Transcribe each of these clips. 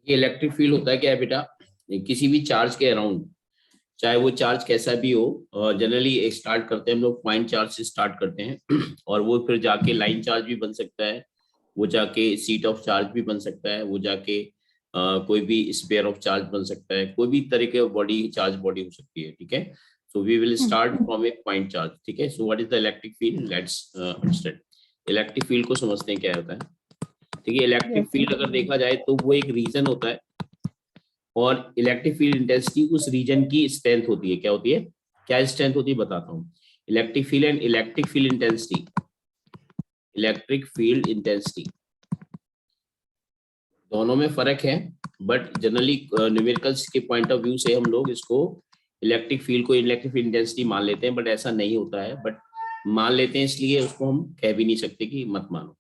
ये electric field होता है क्या है बेटा, किसी भी चार्ज के अराउंड, चाहे वो चार्ज कैसा भी हो, जनरली स्टार्ट करते हैं हम लोग पॉइंट चार्ज से स्टार्ट करते हैं और वो फिर जाके लाइन चार्ज भी बन सकता है, वो जाके सीट ऑफ चार्ज भी बन सकता है, वो जाके कोई भी स्पेयर ऑफ चार्ज बन सकता है, कोई भी तरह के बॉडी चार्ज बॉडी हो सकती है। ठीक है, so we will start from a point charge. ठीक है, so what is the electric field, let's understand. Electric field को समझते हैं क्या होता है। ठीक है, इलेक्ट्रिक फील्ड अगर देखा जाए तो वो एक रीजन होता है और इलेक्ट्रिक फील्ड इंटेंसिटी उस रीजन की स्ट्रेंथ होती है। क्या होती है, क्या स्ट्रेंथ होती है बताता हूँ। Electric field and electric field intensity, electric field intensity दोनों में फर्क है, बट जनरली न्यूमेरिकल्स के पॉइंट ऑफ व्यू से हम लोग इसको इलेक्ट्रिक फील्ड को इलेक्ट्रिक फील्ड इंटेंसिटी मान लेते हैं, बट ऐसा नहीं होता है। बट मान लेते हैं इसलिए उसको हम कह भी नहीं सकते कि मत मानो।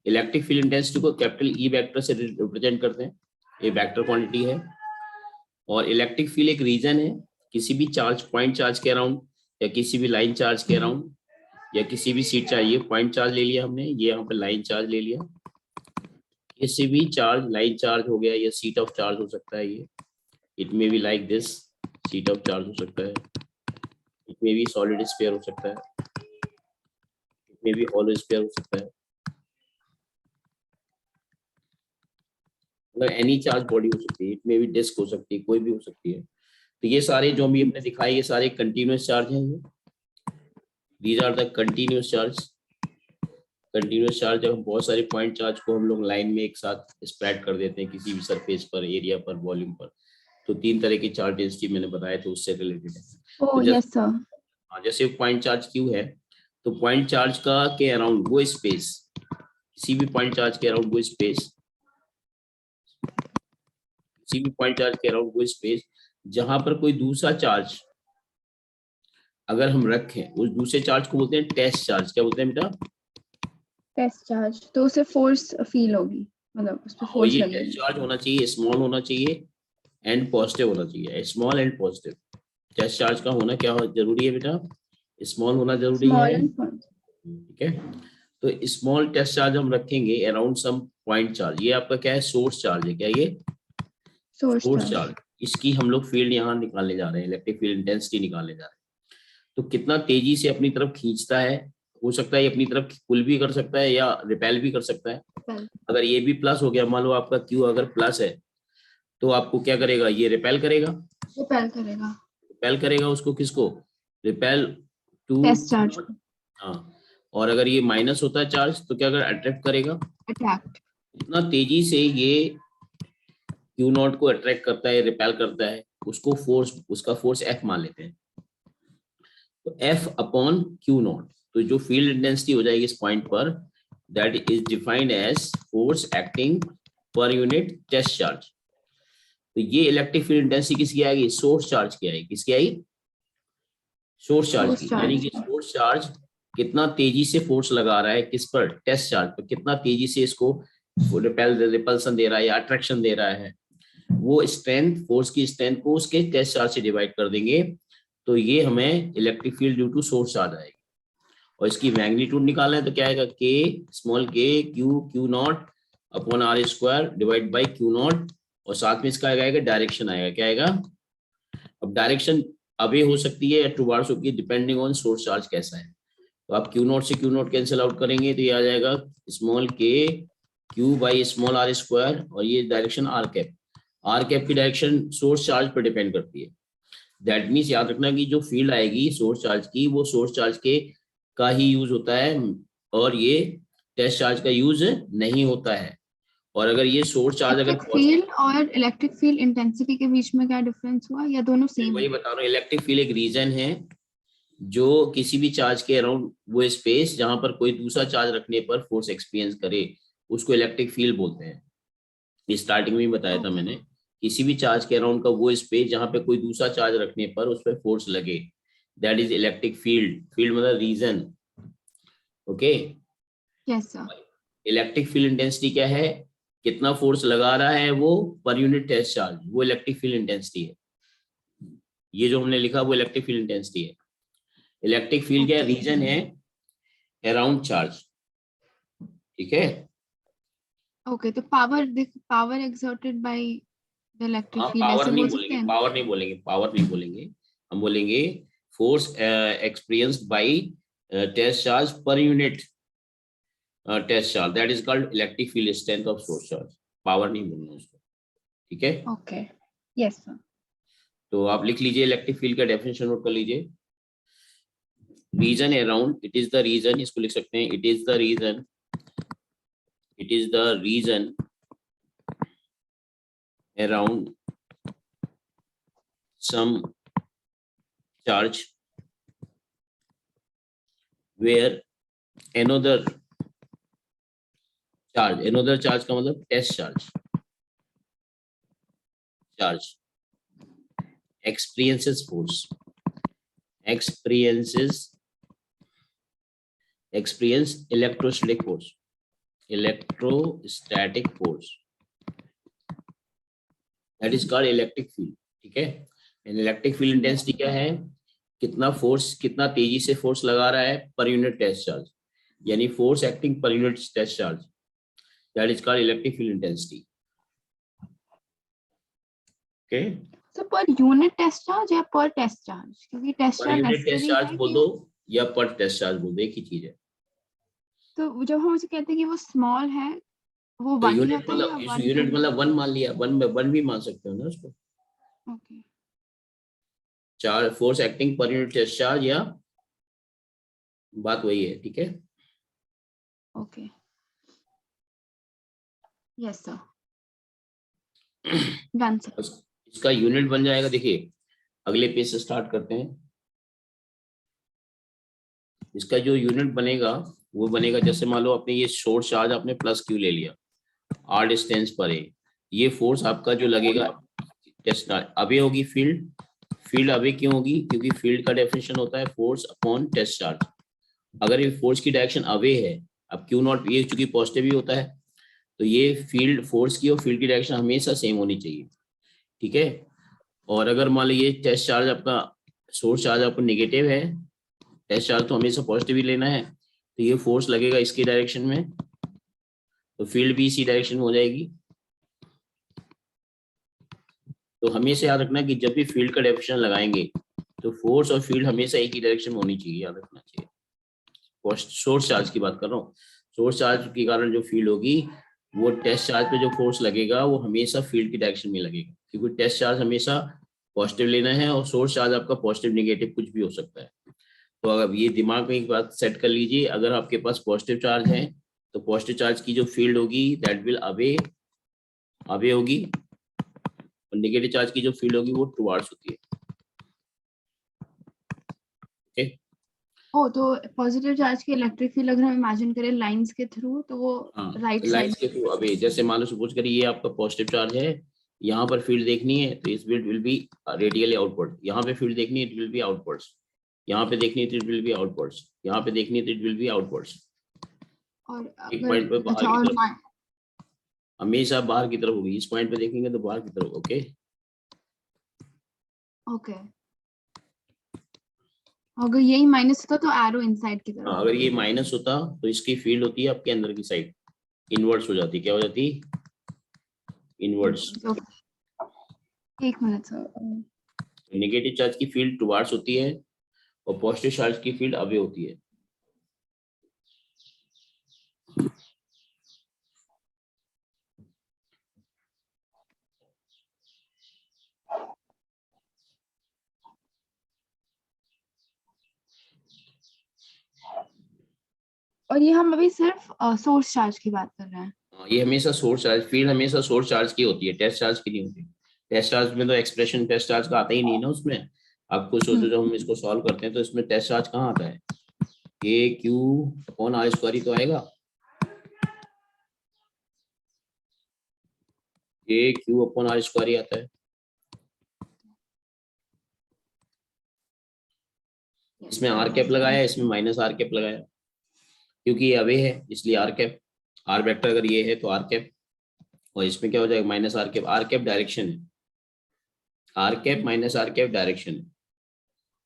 इलेक्ट्रिक फील्ड इंटेंसिटी को कैपिटल ई वेक्टर से रिप्रेजेंट करते हैं, ये वेक्टर क्वांटिटी है। और इलेक्ट्रिक फील्ड एक रीजन है किसी भी चार्ज, पॉइंट चार्ज के अराउंड या किसी भी लाइन चार्ज के अराउंड या किसी भी सीट चार्ज, ये पॉइंट चार्ज ले लिया हमने, ये यहाँ पे लाइन चार्ज ले लिया, किसी भी चार्ज, लाइन चार्ज हो गया या सीट ऑफ चार्ज हो सकता है, ये it may be like this, seat of charge हो सकता है, it may be solid sphere हो सकता है, it may be hollow sphere हो सकता है, मतलब एनी चार्ज बॉडी हो सकती है, इट मे बी डिस्क हो सकती है, कोई भी हो सकती है। तो ये सारे जो भी हमने दिखाए ये सारे कंटिन्यूअस चार्ज हैं, ये these are the continuous charge. Continuous charge जब हम बहुत सारे पॉइंट चार्ज को हम लोग लाइन में एक साथ स्प्रेड कर देते हैं किसी भी सरफेस पर, एरिया पर, वॉल्यूम पर, तो तीन तरह की चार्ज डेंसिटी मैंने बताया तो उससे रिलेटेड है। तो यस सर। जैसे पॉइंट चार्ज क्यू है, तो पॉइंट चार्ज का के अराउंड वो स्पेस, किसी भी पॉइंट चार्ज के अराउंड वो स्पेस, किसी भी पॉइंट चार्ज के अराउंड वो स्पेस जहां पर कोई दूसरा चार्ज अगर हम रखें, उस दूसरे चार्ज को बोलते हैं टेस्ट चार्ज। क्या बोलते हैं बेटा, टेस्ट चार्ज। तो उसे फोर्स फील होगी, मतलब उस पे और फोर्स ये लगेगी। टेस्ट चार्ज होना चाहिए, स्मॉल होना चाहिए एंड पॉजिटिव होना चाहिए, small and positive. Test charge का होना क्या जरूरी है बेटा, स्मॉल होना जरूरी स्मॉल है। And point. ठीक है, तो स्मॉल टेस्ट चार्ज हम रखेंगे अराउंड सम पॉइंट चार्ज। ये आपका क्या है, सोर्स चार्ज है, क्या ये सोर्स सोर्स चार्ज। चार्ज। इसकी हम लोग फील्ड यहाँ निकालने जा रहे हैं, इलेक्ट्रिक फील्ड इंटेंसिटी निकालने जा रहे हैं। तो कितना तेजी से अपनी तरफ खींचता है, हो सकता है ये अपनी तरफ पुल भी कर सकता है या रिपेल भी कर सकता है। अगर ये भी प्लस हो गया, मान लो आपका क्यू अगर प्लस है तो आपको क्या करेगा, ये रिपेल करेगा, रिपेल करेगा। रिपेल करेगा उसको, किसको, रिपेल टू टेस्ट चार्ज को। हाँ। और अगर ये माइनस होता है चार्ज तो क्या कर अट्रैक्ट करेगा, अट्रैक्ट। इतना तेजी से ये क्यू नॉट को अट्रैक्ट करता है, रिपेल करता है, उसको फोर्स, उसका फोर्स एफ मान लेते हैं। तो एफ अपॉन क्यू नॉट, तो जो फील्ड इंटेंसिटी हो जाएगी इस पॉइंट पर, that is defined as force acting per unit test charge. तो ये इलेक्ट्रिक फील्ड इंटेंसिटी किसकी आएगी, सोर्स चार्ज की आएगी, किसकी आएगी, सोर्स चार्ज की। यानी कि सोर्स चार्ज कितना तेजी से फोर्स लगा रहा है किस पर, टेस्ट चार्ज पर, कितना तेजी से इसको रिपल्सन दे रहा है या अट्रैक्शन दे रहा है, वो स्ट्रेंथ, फोर्स की स्ट्रेंथ को उसके टेस्ट चार्ज से डिवाइड कर देंगे, तो ये हमें electric field due to source charge आएगी। और इसकी मैग्नीट्यूड निकालना है तो क्या आएगा, के small k q q naught upon r square divide by q naught, और साथ में इसका आएगा डायरेक्शन आएगा, क्या आएगा। अब डायरेक्शन अवे हो सकती है या टुवार्ड्स होगी, डिपेंडिंग ऑन सोर्स चार्ज कैसा है। तो आप क्यू नॉट से क्यू नॉट कैंसिल आउट करेंगे तो ये आ जाएगा small k q by small r square, और ये direction r cap, r cap की डायरेक्शन सोर्स चार्ज पर डिपेंड करती है। दैट मीन्स याद रखना कि जो फील्ड आएगी सोर्स चार्ज की, वो सोर्स चार्ज के का ही यूज होता है और ये टेस्ट चार्ज का यूज नहीं होता है। और अगर ये सोर्स चार्ज अगर इलेक्ट्रिक फील्ड और इलेक्ट्रिक फील्ड इंटेंसिटी के बीच में क्या डिफरेंस हुआ, या दोनों सेम वही है? बता रहा हूँ, इलेक्ट्रिक फील्ड एक रीजन है जो किसी भी चार्ज के अराउंड वो स्पेस जहां पर कोई दूसरा चार्ज रखने पर फोर्स एक्सपीरियंस करे, उसको इलेक्ट्रिक फील्ड बोलते हैं। स्टार्टिंग में ही बताया था मैंने, किसी भी चार्ज के अराउंड का वो स्पेस जहां पे कोई दूसरा चार्ज रखने पर उस पर फोर्स लगे, that is electric field. Field मतलब region. Okay, yes sir. Electric field intensity क्या है, कितना फोर्स लगा रहा है वो पर यूनिट टेस्ट चार्ज, वो इलेक्ट्रिक फील्ड इंटेंसिटी है। ये जो हमने लिखा वो इलेक्ट्रिक फील्ड इंटेंसिटी है। इलेक्ट्रिक फील्ड क्या रीजन है अराउंड चार्ज, ठीक है। ओके, तो power exerted by the electric हाँ, फील्ड पावर ऐसे नहीं बोल सकते बोलेंगे, हैं? पावर नहीं बोलेंगे, पावर नहीं बोलेंगे, हम बोलेंगे force experienced by test charge per unit test charge, that is called electric field strength of source charge. Power नहीं बोलना उसको, ठीक है। Okay, yes sir. तो आप लिख लीजिए, इलेक्ट्रिक फील्ड का डेफिनेशन नोट कर लीजिए। Region around, it is the region, इसको लिख सकते हैं, it is the region, it is the region around some charge where another charge का मतलब test charge experiences experience electrostatic force that is called electric field, ठीक है। Electric field intensity क्या है, कितना फोर्स, कितना तेजी से फोर्स लगा रहा है पर यूनिट टेस्ट चार्ज, यानी force acting per unit test charge, that is called electric field intensity, okay. So per unit test charge या पर टेस्ट चार्ज? क्योंकि test per charge unit test necessary charge है बोल कि दो या per test charge बोल दो, एक ही चीज है। तो जब हम उसे कहते हैं कि वो स्मॉल है, वो तो 1 ही यूनिट होता है या मतलब, 1 यूनिट कैन मतलब वन मान लिया, वन भी मान सकते हो ना उसको, okay charge force acting per unit test charge, या बात वही है, ठीक है। Okay yes sir, done sir. इसका यूनिट बन जाएगा, देखिए अगले पेज से स्टार्ट करते हैं। इसका जो यूनिट बनेगा वो बनेगा, जैसे मान लो आपने ये शॉर्ट चार्ज आपने प्लस क्यू ले लिया, आर डिस्टेंस पर है, ये फोर्स आपका जो लगेगा टेस्ट अबे होगी फील्ड अबे क्यों होगी, क्योंकि फील्ड का डेफिनेशन होता है फोर्स अपॉन टेस्ट चार्ज। अगर ये फोर्स की डायरेक्शन अवे है, अब क्यू नॉट ये चूंकि पॉजिटिव ही होता है, तो ये फील्ड फोर्स की और फील्ड की डायरेक्शन हमेशा सेम होनी चाहिए, ठीक है। और अगर मान लीजिए टेस्ट चार्ज आपका, सोर्स चार्ज आपको नेगेटिव है, टेस्ट चार्ज तो हमेशा पॉजिटिव ही लेना है, तो ये फोर्स लगेगा इसकी डायरेक्शन में, तो फील्ड भी इसी डायरेक्शन में हो जाएगी। तो हमेशा याद रखना कि जब भी फील्ड का डेफिनेशन लगाएंगे तो फोर्स और फील्ड हमेशा एक ही डायरेक्शन में होनी चाहिए, याद रखना चाहिए। सोर्स चार्ज की बात कर रहा हूँ, सोर्स चार्ज के कारण जो फील्ड होगी, वो टेस्ट चार्ज पे जो फोर्स लगेगा वो हमेशा फील्ड की डायरेक्शन में लगेगा, क्योंकि टेस्ट चार्ज हमेशा पॉजिटिव लेना है और सोर्स चार्ज आपका पॉजिटिव नेगेटिव कुछ भी हो सकता है। तो अगर ये दिमाग में एक बात सेट कर लीजिए, अगर आपके पास पॉजिटिव चार्ज है तो पॉजिटिव चार्ज की जो फील्ड होगी दैट विल अवे होगी, और नेगेटिव चार्ज की जो फील्ड होगी वो टुवार्ड्स होती है, ओके। ओ, तो पॉजिटिव चार्ज की इलेक्ट्रिक फील्ड अगर हम इमेजिन करें लाइंस के थ्रू, तो वो हाँ, राइट लाइंस साइड। के थ्रू अवे, जैसे मान लो सपोज करिए ये आपका पॉजिटिव चार्ज है, यहाँ पर फील्ड देखनी है तो इस field will be radially outward, यहाँ पे फील्ड देखनी है इट विल बी आउटवर्ड्स, यहाँ पे देखनी है तो इट विल बी आउटवर्ड्स, यहाँ पे देखनी है तो इट विल बी आउटवर्ड्स। और एक अगर पॉइंट पे बाहर अच्छा की और तरफ, हमेशा बाहर की तरफ होगी, इस पॉइंट पे देखेंगे तो बाहर की तरफ, ओके। ओके, अगर यही माइनस होता तो एरो इनसाइड की तरफ अगर होता। ये माइनस होता तो इसकी फील्ड होती है आपके अंदर की साइड, इनवर्ड्स हो जाती, क्या हो जाती, इनवर्ड्स। ओके, एक मिनट सर। नेगेटिव चार्ज की फील्ड टुवार्ड्स होती है और पॉजिटिव चार्ज की फील्ड अवे होती है। और ये हम अभी सिर्फ सोर्स चार्ज की बात कर रहे हैं। ये हमेशा सोर्स चार्ज, फील्ड हमेशा सोर्स चार्ज की होती है, टेस्ट चार्ज की नहीं होती। टेस्ट चार्ज में तो एक्सप्रेशन टेस्ट चार्ज का आता ही नहीं ना उसमें। आपको सोचो जब हम इसको सॉल्व करते हैं तो इसमें टेस्ट चार्ज कहाँ आता है, ए क्यू अपॉन आर स्क्वायर ही तो आएगा, ए क्यू अपॉन आर स्क्वायर ही आता है। इसमें आर कैप लगाया, इसमें माइनस आर कैप लगाया, क्योंकि ये अवे है इसलिए आर कैप, आर वेक्टर अगर ये है तो आर कैप, और इसमें क्या हो जाएगा माइनस आर कैप डायरेक्शन है, r cap minus r cap direction है,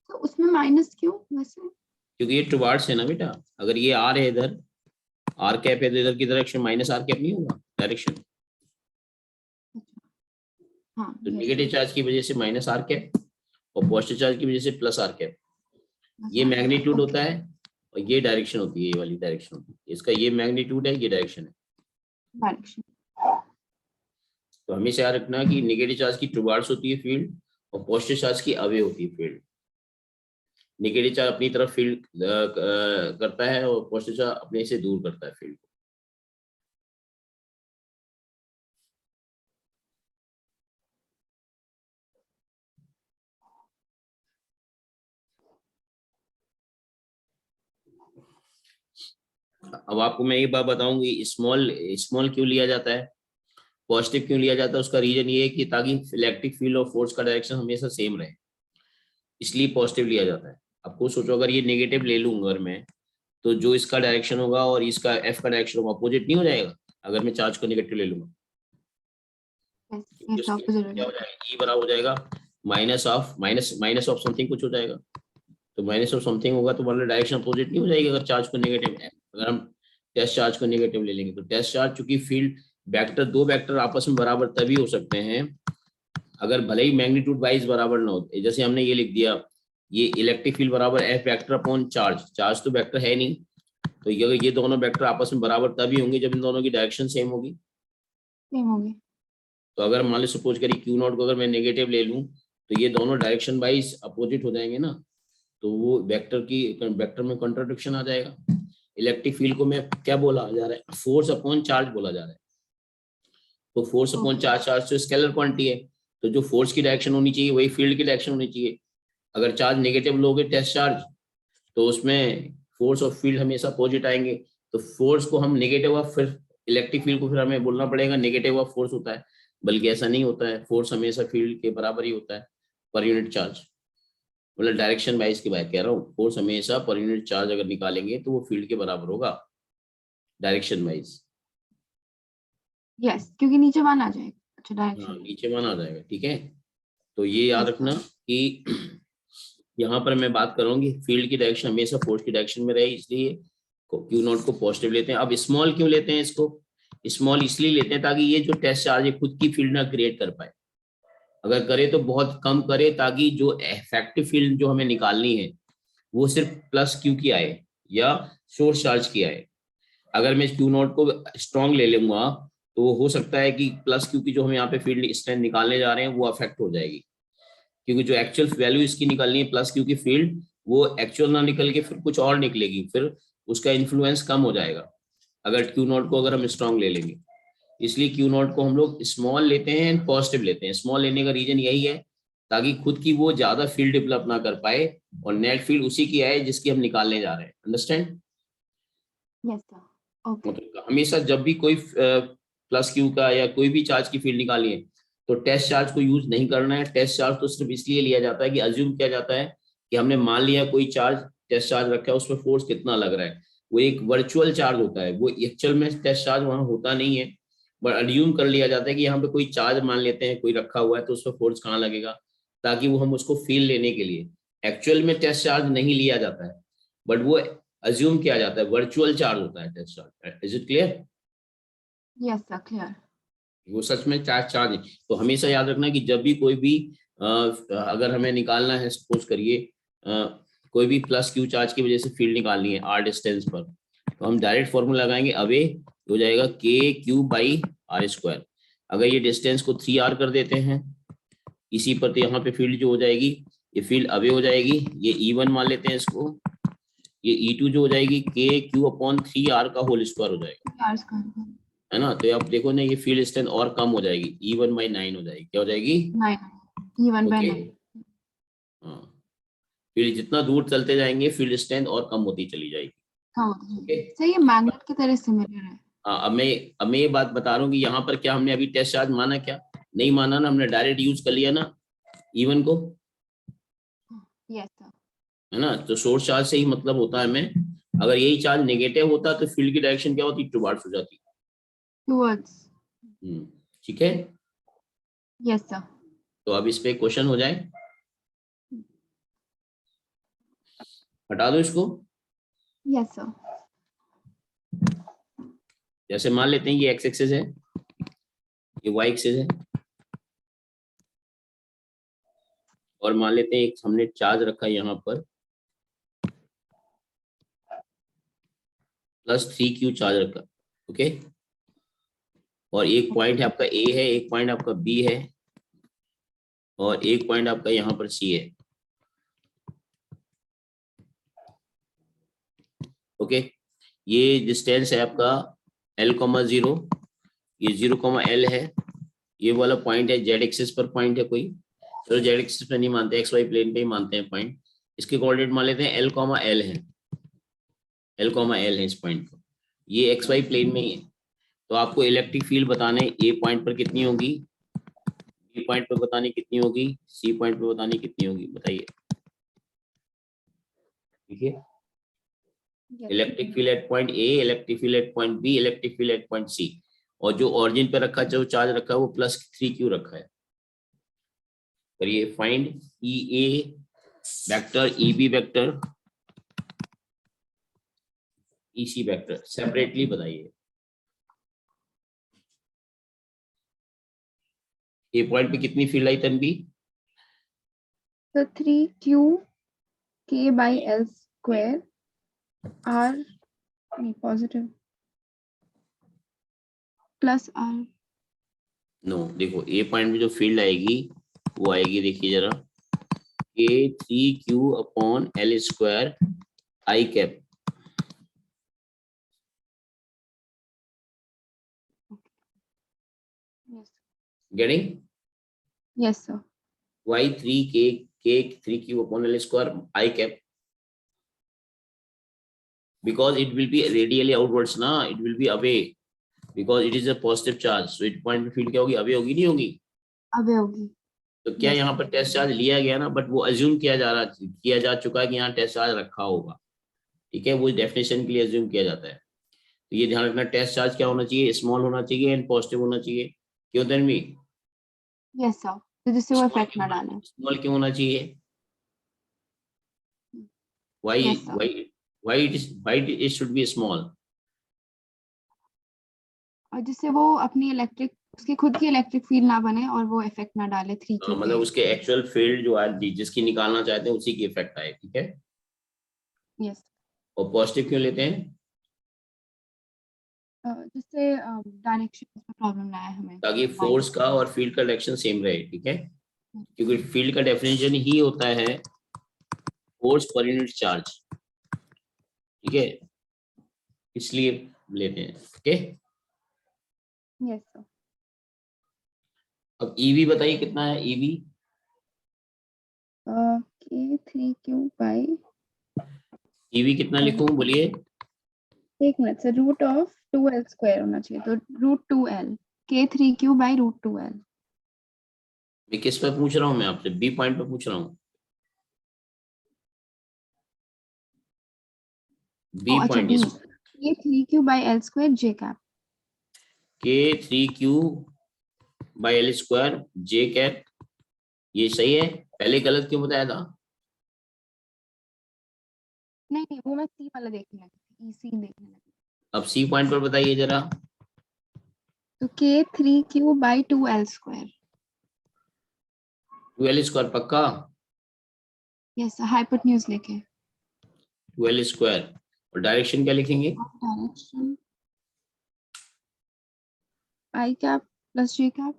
तो उसमें माइनस क्यों वैसे? क्योंकि ये टुवार्ड्स है ना बेटा, अगर ये आर है इधर आर कैप है तो इधर की डायरेक्शन माइनस आर कैप नहीं होगा डायरेक्शन, हाँ तो yes, नेगेटिव चार्ज की वजह से माइनस आर कैप और पॉजिटिव चार्ज की वजह से प्लस आर कैप। ये मैग्नीट्यूड होता है और ये डायरेक्शन होती है, ये वाली डायरेक्शन होती है, इसका ये मैग्नीट्यूड है, ये डायरेक्शन है। डायरेक्शन। तो हमेशा याद रखना कि नेगेटिव चार्ज की टुवार्ड्स होती है फील्ड और पॉजिटिव चार्ज की अवे होती है फील्ड। नेगेटिव चार्ज अपनी तरफ फील्ड करता है और पॉजिटिव चार्ज अपने से दूर करता है फील्ड को। अब आपको मैं एक बात बताऊंगी, स्मॉल स्मॉल क्यों लिया जाता है, पॉजिटिव क्यों लिया जाता है, उसका रीजन ये है कि ताकि इलेक्ट्रिक फील्ड और फोर्स का डायरेक्शन हमेशा सेम रहे, इसलिए पॉजिटिव लिया जाता है। आपको सोचो अगर ये नेगेटिव ले लूँ अगर मैं, तो जो इसका डायरेक्शन होगा और इसका एफ का डायरेक्शन होगा अपोजिट नहीं हो जाएगा अगर मैं चार्ज को नेगेटिव ले लूंगा। yes, opposite हो क्या हो जाएगा। जाएगा, ई बराबर हो जाएगा माइनस ऑफ समथिंग कुछ हो जाएगा, तो माइनस ऑफ समथिंग होगा तो मतलब डायरेक्शन अपोजिट नहीं हो जाएगी अगर चार्ज को नेगेटिव है। अगर हम टेस्ट चार्ज को नेगेटिव ले लेंगे तो टेस्ट चार्ज चूंकि फील्ड वेक्टर, दो वेक्टर आपस में बराबर तभी हो सकते हैं अगर भले ही मैग्नीट्यूड वाइज बराबर ना हो। जैसे हमने ये लिख दिया, ये इलेक्ट्रिक फील्ड बराबर F vector upon charge, charge तो वेक्टर है नहीं, तो ये दोनों वेक्टर आपस में बराबर तभी होंगे जब इन दोनों की डायरेक्शन सेम होगी। सेम होगी। तो अगर मान लो सपोज करिए क्यू नॉट को अगर मैं नेगेटिव ले लूं तो ये दोनों डायरेक्शन वाइज अपोजिट हो जाएंगे ना, तो वो वेक्टर में कॉन्ट्राडिक्शन आ जाएगा। इलेक्ट्रिक फील्ड को मैं क्या बोला जा रहा है, फोर्स अपॉन चार्ज बोला जा रहा है। तो फोर्स अपॉन चार्ज, चार्ज तो स्केलर क्वांटिटी है, तो जो फोर्स की डायरेक्शन होनी चाहिए वही फील्ड की डायरेक्शन होनी चाहिए। अगर चार्ज नेगेटिव लोगे टेस्ट चार्ज तो उसमें फोर्स और फील्ड हमेशा अपोजिट आएंगे, तो फोर्स को हम नेगेटिव ऑफ, फिर इलेक्ट्रिक फील्ड को फिर हमें बोलना पड़ेगा नेगेटिव ऑफ फोर्स होता है, बल्कि ऐसा नहीं होता है, फोर्स हमेशा फील्ड के बराबर ही होता है पर यूनिट चार्ज। मतलब डायरेक्शन वाइज की बात कह रहा हूँ, फोर्स हमेशा पर यूनिट चार्ज अगर निकालेंगे तो वो फील्ड के बराबर होगा डायरेक्शन वाइज। यस, क्योंकि नीचे मान आ जाएगा। अच्छा हाँ डायरेक्शन। नीचे मान आ जाएगा, ठीक है। तो ये याद Yes, रखना कि यहाँ पर मैं बात करूंगी फील्ड की डायरेक्शन हमेशा फोर्स की डायरेक्शन में रहे, इसलिए क्यू नॉट को पॉजिटिव लेते हैं। अब स्मॉल क्यों लेते हैं इसको, स्मॉल इसलिए लेते हैं ताकि ये जो टेस्ट चार्ज है खुद की फील्ड ना क्रिएट कर पाए, अगर करे तो बहुत कम करे ताकि जो इफेक्टिव फील्ड जो हमें निकालनी है वो सिर्फ प्लस क्यू की आए या सोर्स चार्ज की आए। अगर मैं क्यू नॉट को स्ट्रॉन्ग ले लूंगा तो हो सकता है कि प्लस क्यू की जो हम यहाँ पे फील्ड स्ट्रेंथ निकालने जा रहे हैं वो अफेक्ट हो जाएगी, क्योंकि जो एक्चुअल वैल्यू इसकी निकलनी है प्लस क्यू की फील्ड, वो एक्चुअल ना निकल के फिर कुछ और निकलेगी, फिर उसका इन्फ्लुएंस कम हो जाएगा अगर क्यू नॉट को अगर हम स्ट्रॉन्ग ले लेंगे। इसलिए क्यू नॉट को हम लोग स्मॉल लेते हैं एंड पॉजिटिव लेते हैं। स्मॉल लेने का रीजन यही है ताकि खुद की वो ज्यादा फील्ड डेवलप ना कर पाए और नेट फील्ड उसी की आए जिसकी हम निकालने जा रहे हैं। अंडरस्टैंड? Yes sir, okay. मतलब हमेशा जब भी कोई प्लस क्यू का या कोई भी चार्ज की फील्ड निकाली है तो टेस्ट चार्ज को यूज नहीं करना है। टेस्ट चार्ज तो सिर्फ इसलिए लिया जाता है कि अज्यूम किया जाता है कि हमने मान लिया कोई चार्ज, टेस्ट चार्ज रखा है, उसमें फोर्स कितना लग रहा है, वो एक वर्चुअल चार्ज होता है, वो एक्चुअल में टेस्ट चार्ज वहां होता नहीं है, बट अज्यूम कर लिया जाता है कि यहाँ पे कोई चार्ज मान लेते हैं कोई रखा हुआ है तो उसमें फोर्स कहाँ लगेगा, ताकि वो हम उसको फील लेने के लिए एक्चुअल में टेस्ट चार्ज नहीं लिया जाता है, बट वो अज्यूम किया जाता है, वर्चुअल चार्ज होता है test charge. Is it clear? Yes sir, clear. वो सच में चार्ज चार्ज है। तो हमेशा याद रखना कि जब भी कोई भी अगर हमें निकालना है, सपोज करिए कोई भी प्लस क्यू चार्ज की वजह से फील्ड निकालनी है आर डिस्टेंस पर, तो हम डायरेक्ट फॉर्मूला लगाएंगे, अवे हो जाएगा के क्यू बाई आर स्क्वायर। अगर ये डिस्टेंस को 3r कर देते हैं इसी पर, तो यहाँ पे फील्ड जो हो जाएगी, ये फील्ड अवे हो जाएगी, ये E1 मान लेते हैं इसको, ये E2 जो हो जाएगी के क्यू अपॉन 3r का होल स्क्वायर हो जाएगा, चार्ज कर है ना। तो आप देखो ना ये फील्ड स्ट्रेंथ और कम हो जाएगी, E1/9 हो जाएगी, क्या हो जाएगी? 9, E1/9। ओके, हाँ, फील्ड जितना दूर चलते जाएंगे फील्ड स्ट्रेंथ और कम होती चली जाएगी। हाँ ओके, सही है, मैग्नेट की तरह सिमिलर है। हाँ, अब मैं ये बात बता रहा हूँ कि यहाँ पर क्या हमने अभी टेस्ट चार्ज माना, क्या नहीं माना ना, हमने डायरेक्ट यूज कर लिया ना E1 को, यस सर। है ना। तो सोर्स चार्ज से ही मतलब होता है हमें, अगर यही चार्ज नेगेटिव होता तो फील्ड की डायरेक्शन क्या होती, टुवर्ड्स हो जाती। टुवर्ड्स। ठीक है, यस सर। तो अब इस पे क्वेश्चन हो जाए, हटा दो इसको। Yes sir. जैसे मान लेते हैं ये एक्स एक्सिस है, ये वाई एक्सिस है, और मान लेते हैं एक हमने चार्ज रखा है यहाँ पर +3q चार्ज रखा, ओके। और एक पॉइंट है आपका ए है, एक पॉइंट आपका बी है, और एक पॉइंट आपका यहाँ पर सी है, ओके। ये डिस्टेंस है आपका l,0, ये 0,l है, ये वाला पॉइंट है जेड एक्सिस पर पॉइंट है कोई, चलो जेड एक्सिस पर नहीं मानते, एक्स वाई प्लेन पे ही मानते हैं पॉइंट। इसके कोऑर्डिनेट मान लेते हैं l,l है, l,l है इस पॉइंट को, ये एक्स वाई प्लेन में ही है। तो आपको इलेक्ट्रिक फील्ड बताने ए पॉइंट पर कितनी होगी, बी पॉइंट पर बतानी कितनी होगी, सी पॉइंट पर बतानी कितनी होगी, बताइए। ठीक है, electric field at point A, electric field at point B, electric field at point C, और जो ऑरिजिन पे रखा है, जो चार्ज रखा है वो +3q रखा है। करिए फाइंड ई ए वेक्टर, ई बी वेक्टर, ई सी वेक्टर, सेपरेटली बताइए। ए पॉइंट पे कितनी फील्ड आई तनवी? तो 3q(k/l²) r नहीं पॉजिटिव +r। नो, देखो ए पॉइंट में जो फील्ड आएगी वो आएगी, देखिए जरा, k3q/l² I cap, getting? Yes sir. y3k3q/l² I cap, because it will be radially outwards ना, it will be away because it is a positive charge, so it point पे फील्ड क्या होगी, अवे होगी नहीं होगी? अबे होगी। तो क्या Yes. यहाँ पर टेस्ट चार्ज लिया गया ना, बट वो अज्यूम किया जा चुका है कि यहाँ टेस्ट चार्ज रखा होगा, ठीक है, वो डेफिनेशन के लिए अज्यूम किया जाता है। तो ये ध्यान रखना, टेस्ट चार्ज क्या होना चाहिए, स्मॉल होना चाहिए एंड पॉजिटिव होना चाहिए। क्यों तन्वी? यस सर, तो जिससे वो इफेक्ट ना डाले। स्मॉल क्यों होना चाहिए? why yes sir. why it should be small? और जिससे वो अपनी इलेक्ट्रिक, उसकी खुद की इलेक्ट्रिक फील्ड ना बने और वो इफेक्ट ना डाले 3q मतलब पे। उसके एक्चुअल फील्ड जो आज जिसकी निकालना चाहते हैं उसी की इफेक्ट आए, ठीक है। यस। और पॉजिटिव क्यों लेते हैं? जिससे डायरेक्शन में प्रॉब्लम ना आए हमें। ताकि फोर्स का और फील्ड का डायरेक्शन सेम रहे, ठीक है, क्योंकि फील्ड का डेफिनेशन ही होता है फोर्स पर यूनिट चार्ज, ठीक है, इसलिए लेते हैं, ओके। Yes sir. अब ईवी बताइए कितना है ईवी? k3q/, ईवी कितना लिखूं, बोलिए। एक मिनट सर, √2l² होना चाहिए, तो √2l, k3q/√2l। मैं किस पे पूछ रहा हूँ, मैं आपसे बी पॉइंट पे पूछ रहा हूँ, बी अच्छा पॉइंट, b, इस k3q/l² j cap. k3q/l² j cap, ये सही है? पहले गलत क्यों बताया था? नहीं नहीं, वो मैं सी वाला देखने लगी थी, ईसी देखने लगी। अब सी पॉइंट पर बताइए जरा। तो k3q/2l²। 2l² पक्का? यस, हाइपोटेन्यूज लेके। 2l², और डायरेक्शन क्या लिखेंगे? Direction i cap + j cap.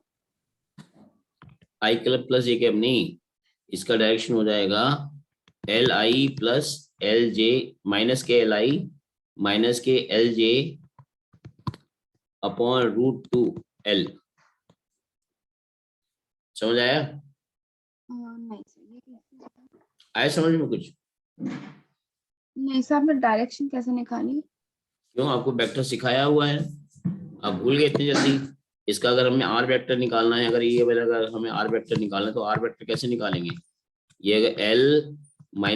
I club plus J cap नहीं, इसका डायरेक्शन हो जाएगा LI + LJ -KLI -KLJ /√2l, समझ आया? नहीं सर, ये कैसे? आया समझ में कुछ? नहीं सर, आपने डायरेक्शन कैसे निकाली? क्यों, आपको वेक्टर सिखाया हुआ है, आप भूल गए इतनी जल्दी? इसका अगर हमें आर वेक्टर निकालना है, अगर हमें आर वेक्टर निकालना है तो आर वेक्टर कैसे निकालेंगे? ये अगर L - I +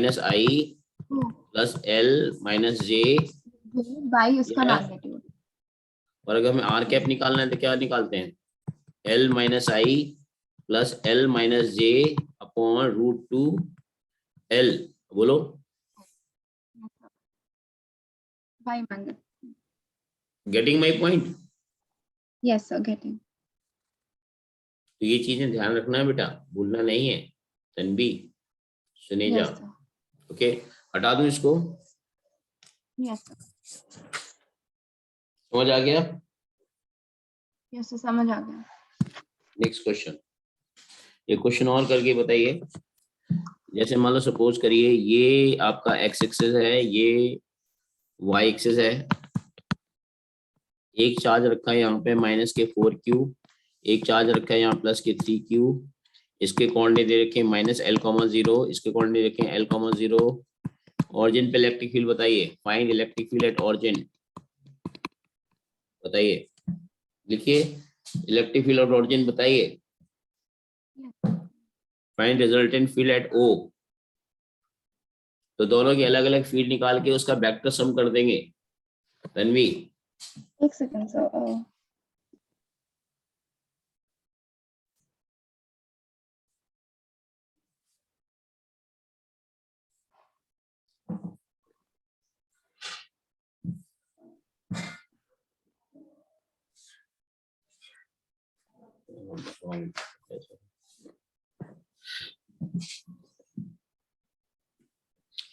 L - J, by उसका या, मैग्नीट्यूड। और अगर हमें आर कैप निकालना है तो क्या निकालते हैं? L - I + L - J /√2l, बोलो। By magnitude. Getting my point? Yes sir, getting. तो ये चीजें ध्यान रखना है बेटा, भूलना नहीं है। Tanvi, Suneja, Yes sir. Okay, हटा दूं इसको? Yes sir. समझ आ गया? Yes sir, समझ आ गया। नेक्स्ट क्वेश्चन, ये क्वेश्चन और करके बताइए। जैसे मान लो सपोज करिए ये आपका एक्स एक्सिस है, ये वाई एक्सिस है, एक चार्ज रखा है यहाँ पे माइनस के 4Q, एक चार्ज रखा है यहाँ प्लस के 3Q, इसके कोऑर्डिनेट दे रखे हैं -L,0, इसके कोऑर्डिनेट रखे हैं L,0। ऑरिजिन पे इलेक्ट्रिक फील्ड बताइए, find electric field eight origin, बताइए, लिखिए, इलेक्ट्रिक फील्ड ऑफ ऑरिजिन बताइए। Find resultant field at O, तो दोनों की अलग अलग फील्ड निकाल के उसका वेक्टर सम कर देंगे। तन्वी, एक सेकंड सर।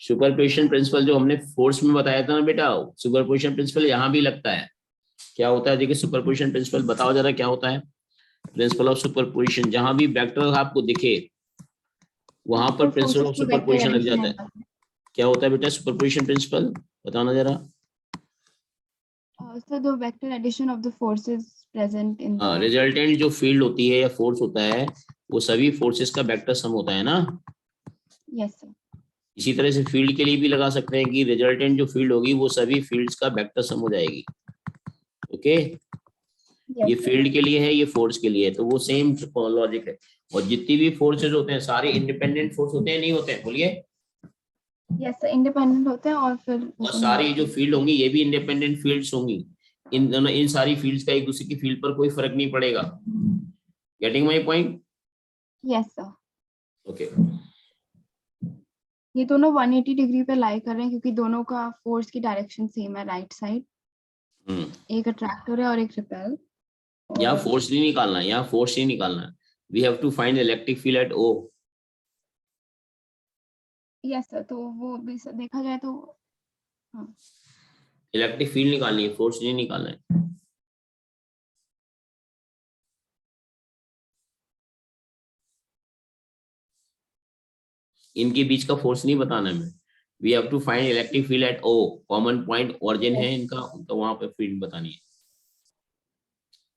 सुपरपोजिशन प्रिंसिपल जो हमने फोर्स में बताया था ना बेटा, सुपरपोजिशन प्रिंसिपल यहाँ भी लगता है। क्या होता है देखिए, सुपरपोजिशन प्रिंसिपल बताओ जरा क्या होता है। प्रिंसिपल ऑफ सुपरपोजिशन, जहां भी वेक्टर आपको दिखे वहां पर प्रिंसिपल ऑफ सुपरपोजिशन लग जाता है। क्या होता है बेटा सुपरपोजिशन प्रिंसिपल, बताना जरा। So the vector addition of the forces present in the resultant जो फील्ड होती है या फोर्स होता है वो सभी फोर्सेस का वेक्टर सम होता है ना। Yes sir. इसी तरह से फील्ड के लिए भी लगा सकते हैं कि रिजल्टेंट जो फील्ड होगी वो सभी फील्ड्स का वेक्टर सम हो जाएगी। ओके, Yes ये sir. फील्ड के लिए है, ये फोर्स के लिए है, तो वो सेम लॉजिक है। और जितनी भी फोर्सेस होते हैं सारे इंडिपेंडेंट फोर्स होते हैं, नहीं होते हैं, बोलिए। Yes sir, इंडिपेंडेंट होते हैं और फिर और सारी जो फील्ड होंगी ये भी इंडिपेंडेंट फील्ड्स होंगी। इन दोनों, इन सारी फील्ड्स का एक दूसरे की फील्ड पर कोई फर्क नहीं पड़ेगा। Getting my point? Yes sir. Okay, ये दोनों 180 डिग्री पे लाई कर रहे हैं क्योंकि दोनों का फोर्स की डायरेक्शन सेम है, राइट साइड। एक अट्रैक्टर है और एक रिपेल। यहाँ फोर्स नहीं निकालना है, यहाँ फोर्स नहीं निकालना है। We have to find electric field at O। Yes sir, तो वो भी देखा जाए तो हाँ। इलेक्ट्रिक फील्ड निकालनी है, फोर्स नहीं निकालना है। इनके बीच का फोर्स नहीं बताना है। We have to find electric field at O, common point origin है इनका, तो वहां पे फील्ड बतानी है।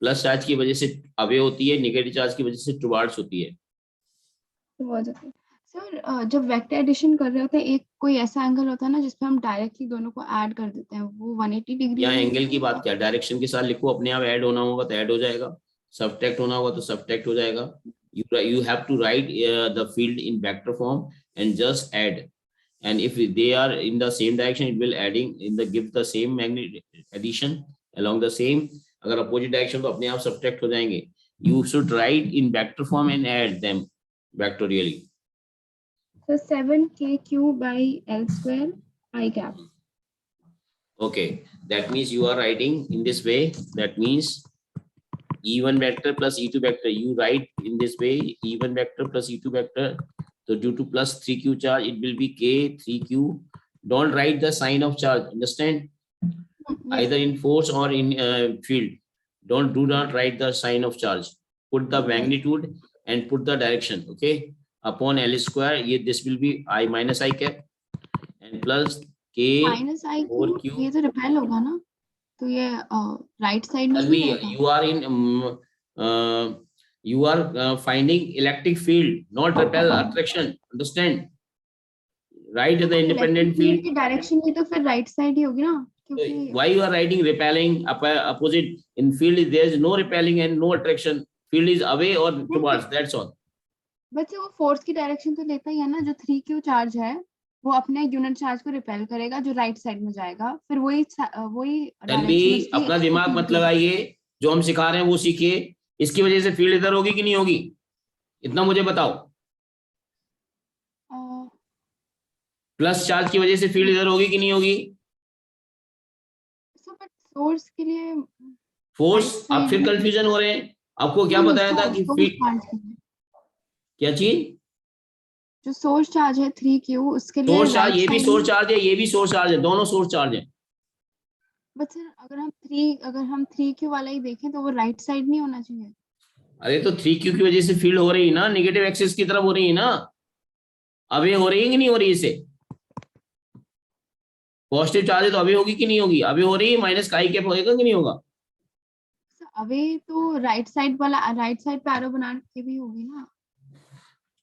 प्लस चार्ज की वजह से अवे होती है, नेगेटिव चार्ज की वजह से टुवार्ड्स होती है। सर जब वेक्टर एडिशन कर रहे होते हैं एक कोई ऐसा एंगल होता है ना जिसपे हम डायरेक्टली दोनों को ऐड कर देते हैं, वो 180 डिग्री। यहाँ एंगल की बात क्या, डायरेक्शन के साथ लिखो, अपने आप ऐड होना होगा तो ऐड हो जाएगा, सब्ट्रैक्ट होना होगा तो सब्ट्रैक्ट हो जाएगा। you have to write the field in vector form and just add, and if they are in the same direction it will adding in the give the same magnet addition along the same। अगर opposite direction तो अपने आप subtract हो जाएंगे। You should write in vector form and add them vectorially। So 7kq by L square I cap। Okay, that means you are writing in this way, that means E1 vector plus E2 vector, you write in this way, E1 vector plus E2 vector, so due to plus 3q charge it will be k 3q। Don't write the sign of charge, understand? Either in force or in field, do not write the sign of charge, put the magnitude and put the direction, okay, upon L square, this will be I minus I cap and plus k minus I और q, q। ये तो repel होगा ना, तो ये right side में Alvi, नहीं रहेगा। you are in you are finding electric field, not repel attraction, understand? Right, the independent field। की डायरेक्शन ये तो फिर राइट साइड ही होगी ना, क्योंकि Why you are writing repelling opposite? In field there is no repelling and no attraction, field is away or towards, that's all। बच्चे वो force की डायरेक्शन तो लेता ही है ना, जो 3q चार्ज है वो अपने यूनिट चार्ज को रिपेल करेगा जो राइट साइड में जाएगा, फिर वही तन भी डायरेक्शन अपना दिमाग मत लगाइए, जो हम सिखा रहे हैं वो सीखिए। इसकी वजह से फील्ड इधर होगी कि नहीं होगी, इतना मुझे बताओ। प्लस चार्ज की वजह से फील्ड इधर होगी कि नहीं होगी? सोर्स के लिए फोर्स, right आप side फिर में- कंफ्यूजन हो रहे हैं। आपको क्या नहीं, बताया था कि source charge के लिए। क्या चीज? जो सोर्स चार्ज है 3Q उसके लिए सोर्स चार्ज, राइट ये भी साइड सोर्स में। चार्ज है, ये भी सोर्स चार्ज है, दोनों सोर्स चार्ज है। बट सर अगर हम 3Q वाला ही देखें तो वो राइट साइड नहीं होना चाहिए। अरे तो 3Q की वजह से फील्ड हो रही है ना, नेगेटिव एक्सिस की तरफ हो रही है ना, अबे हो रही है कि नहीं हो रही? इससे पॉजिटिव चार्ज है तो अभी होगी कि नहीं होगी? अभी हो रही है, माइनस का आई कैप होएगा कि नहीं होगा? अभी तो राइट साइड पे एरो बना के भी होगी ना।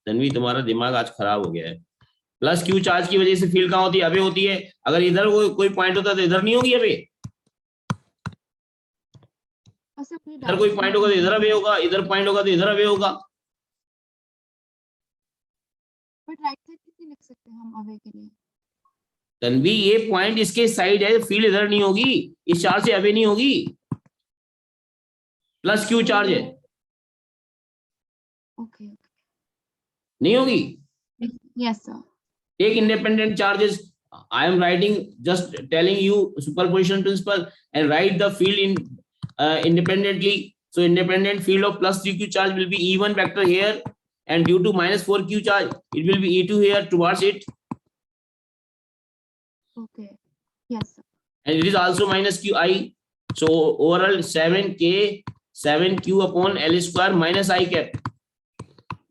तन्वी, तुम्हारा दिमाग आज खराब हो गया है। प्लस क्यू चार्ज की वजह से फील्ड कहाँ होती है? अभी होती है। अगर इधर कोई पॉइंट होता तो इधर नहीं होगी अभी। इधर कोई पॉइंट होगा तो इधर अभी होगा, इधर पॉइंट होगा तो इधर अभी होगा। बट राइट साइड कितनी लिख सकते हैं हम अवे के लिए? तन्वी, ये पॉइंट इसके साइड है, फील्ड इधर नहीं होगी, इस चार्ज से अभी नहीं होगी। प्लस क्यू चार्ज है, ओके नहीं होगी। Yes sir. Take independent charges. I am writing, just telling you superposition principle, and write the field in independently. So independent field of plus 3Q charge will be E1 vector here, and due to minus 4Q charge, it will be E2 here towards it, okay yes sir. and it is also minus QI. So overall 7K 7Q upon L square minus I cap.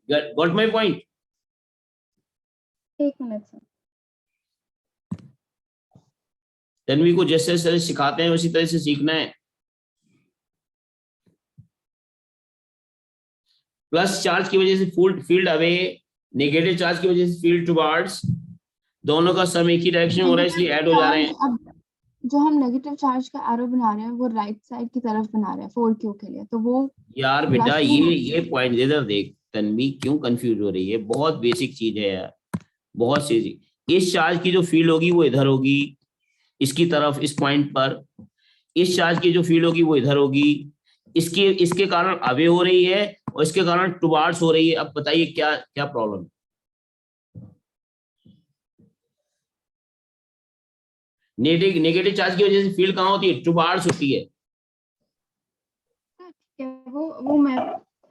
Got my point? एक minute sir. Tanvi को जैसे जैसे सिखाते हैं उसी तरह से सीखना है। प्लस चार्ज की वजह से फील्ड अवे, नेगेटिव चार्ज की वजह से फील्ड टुवर्ड्स, दोनों का सम एक ही डायरेक्शन हो रहा है, इसलिए ऐड हो जा रहे हैं। अब जो हम नेगेटिव चार्ज का एरो बना रहे हैं वो राइट साइड की तरफ बना रहे हैं 4Q के लिए, तो वो यार बेटा, ये पॉइंट इधर देख तन्वी, क्यों कंफ्यूज हो रही है? बहुत बेसिक चीज है यार, बहुत सी चीज। इस चार्ज की जो फील्ड होगी वो इधर होगी, इसकी तरफ, इस पॉइंट पर। इस चार्ज की जो फील्ड होगी वो इधर होगी, इसके कारण अवे हो रही है और इसके कारण टुवार्ड्स हो रही है। अब बताइए क्या क्या प्रॉब्लम है? नेगेटिव चार्ज की वजह से फील्ड कहाँ होती है? टुवार्ड्स होती है। वो मैं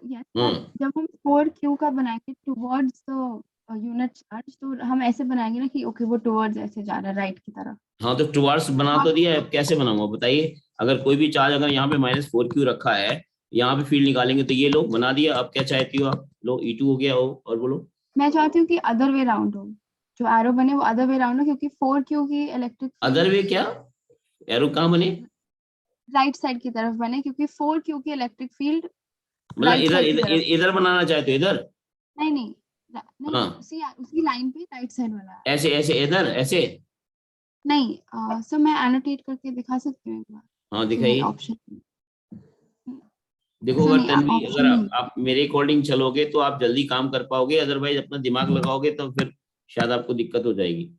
जब हम 4Q का बनाएंगे टुवर्ड्स द यूनिट चार्ज, तो हम ऐसे बनाएंगे ना कि ओके वो टुवर्ड्स ऐसे जा रहा है राइट की तरफ। हाँ तो टुवार्ड्स बना तो दिया है, अब कैसे बनाऊंगा बताइए? अगर कोई भी चार्ज, अगर यहाँ पे -4Q रखा है, यहाँ पे फील्ड निकालेंगे तो ये लो बना दिया। अब क्या चाहती हो आप? लो E2 हो गया हो, और बोलो। मैं चाहती हूँ कि अदर वे राउंड हो, जो एरो बने वो अदर वे राउंड हो, क्योंकि 4Q की इलेक्ट्रिक अदर वे क्या? एरो कहाँ बने? राइट साइड की तरफ बने, क्योंकि 4Q की इलेक्ट्रिक फील्ड मतलब right इधर side की इधर तरफ। इधर बनाना चाहते हो? इधर नहीं हाँ, उसी लाइन पे राइट साइड वाला। ऐसे ऐसे इधर ऐसे। नहीं सर, मैं एनोटेट करके दिखा सकती हूँ एक बार। हाँ दिखाइए। ऑप्शन देखो, सर अगर नहीं, तन्वी, अगर ऑप्शन नहीं। आप मेरे अकॉर्डिंग चलोगे तो आप जल्दी काम कर पाओगे, अदरवाइज अपना दिमाग लगाओगे तो फिर शायद आपको दिक्कत हो जाएगी,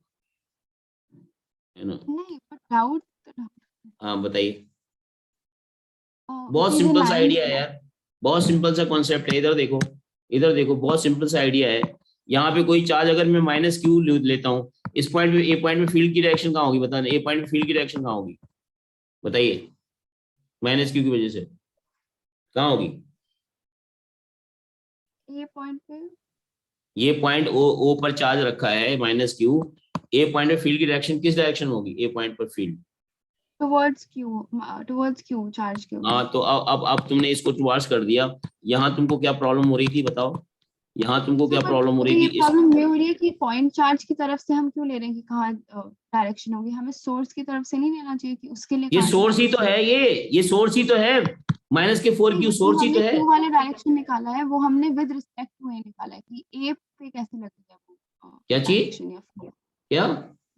है ना? नहीं बट डाउट हाँ बताइए। बहुत उसी जो सिंपल सा लाइन आइडिया है यार, बहुत सिंपल सा कॉन्सेप्ट है। इधर देखो, इधर देखो, बहुत सिंपल सा आइडिया है। यहाँ पे कोई चार्ज अगर मैं -Q लेता हूँ, इस पॉइंट पे, ए पॉइंट पे फील्ड की डायरेक्शन कहाँ होगी? बताना, ए पॉइंट पे फील्ड की डायरेक्शन कहाँ होगी? बताइए। -Q की वजह से कहाँ होगी? ए पॉइंट पे ये पॉइंट ओ पर चार्ज रखा है -Q, ए पॉइंट पे फील्ड की डायरेक्शन किस डायरेक्शन होगी? ए पॉइंट पर फील्ड टुवर्ड्स Q चार्ज के होगी। हाँ, तो अब तुमने इसको टुवार्ड्स कर दिया। यहाँ तुमको क्या प्रॉब्लम हो रही थी बताओ? यहाँ तुमको क्या प्रॉब्लम हो मुझे रही ये थी? प्रॉब्लम ये हो रही है कि पॉइंट चार्ज की तरफ से हम क्यों ले रहे हैं कि कहाँ डायरेक्शन होगी? हमें सोर्स की तरफ से नहीं लेना चाहिए कि उसके लिए ये कहाँ सोर्स ही तो direction? है, ये सोर्स ही तो है, -4Q जो सोर्स ही तो हमने है। Q वाले डायरेक्शन निकाला है वो हमने विद रिस्पेक्ट टू ए निकाला है कि ए पे कैसे लगेगा वो क्या चीज? डायरेक्शन या flow। क्या?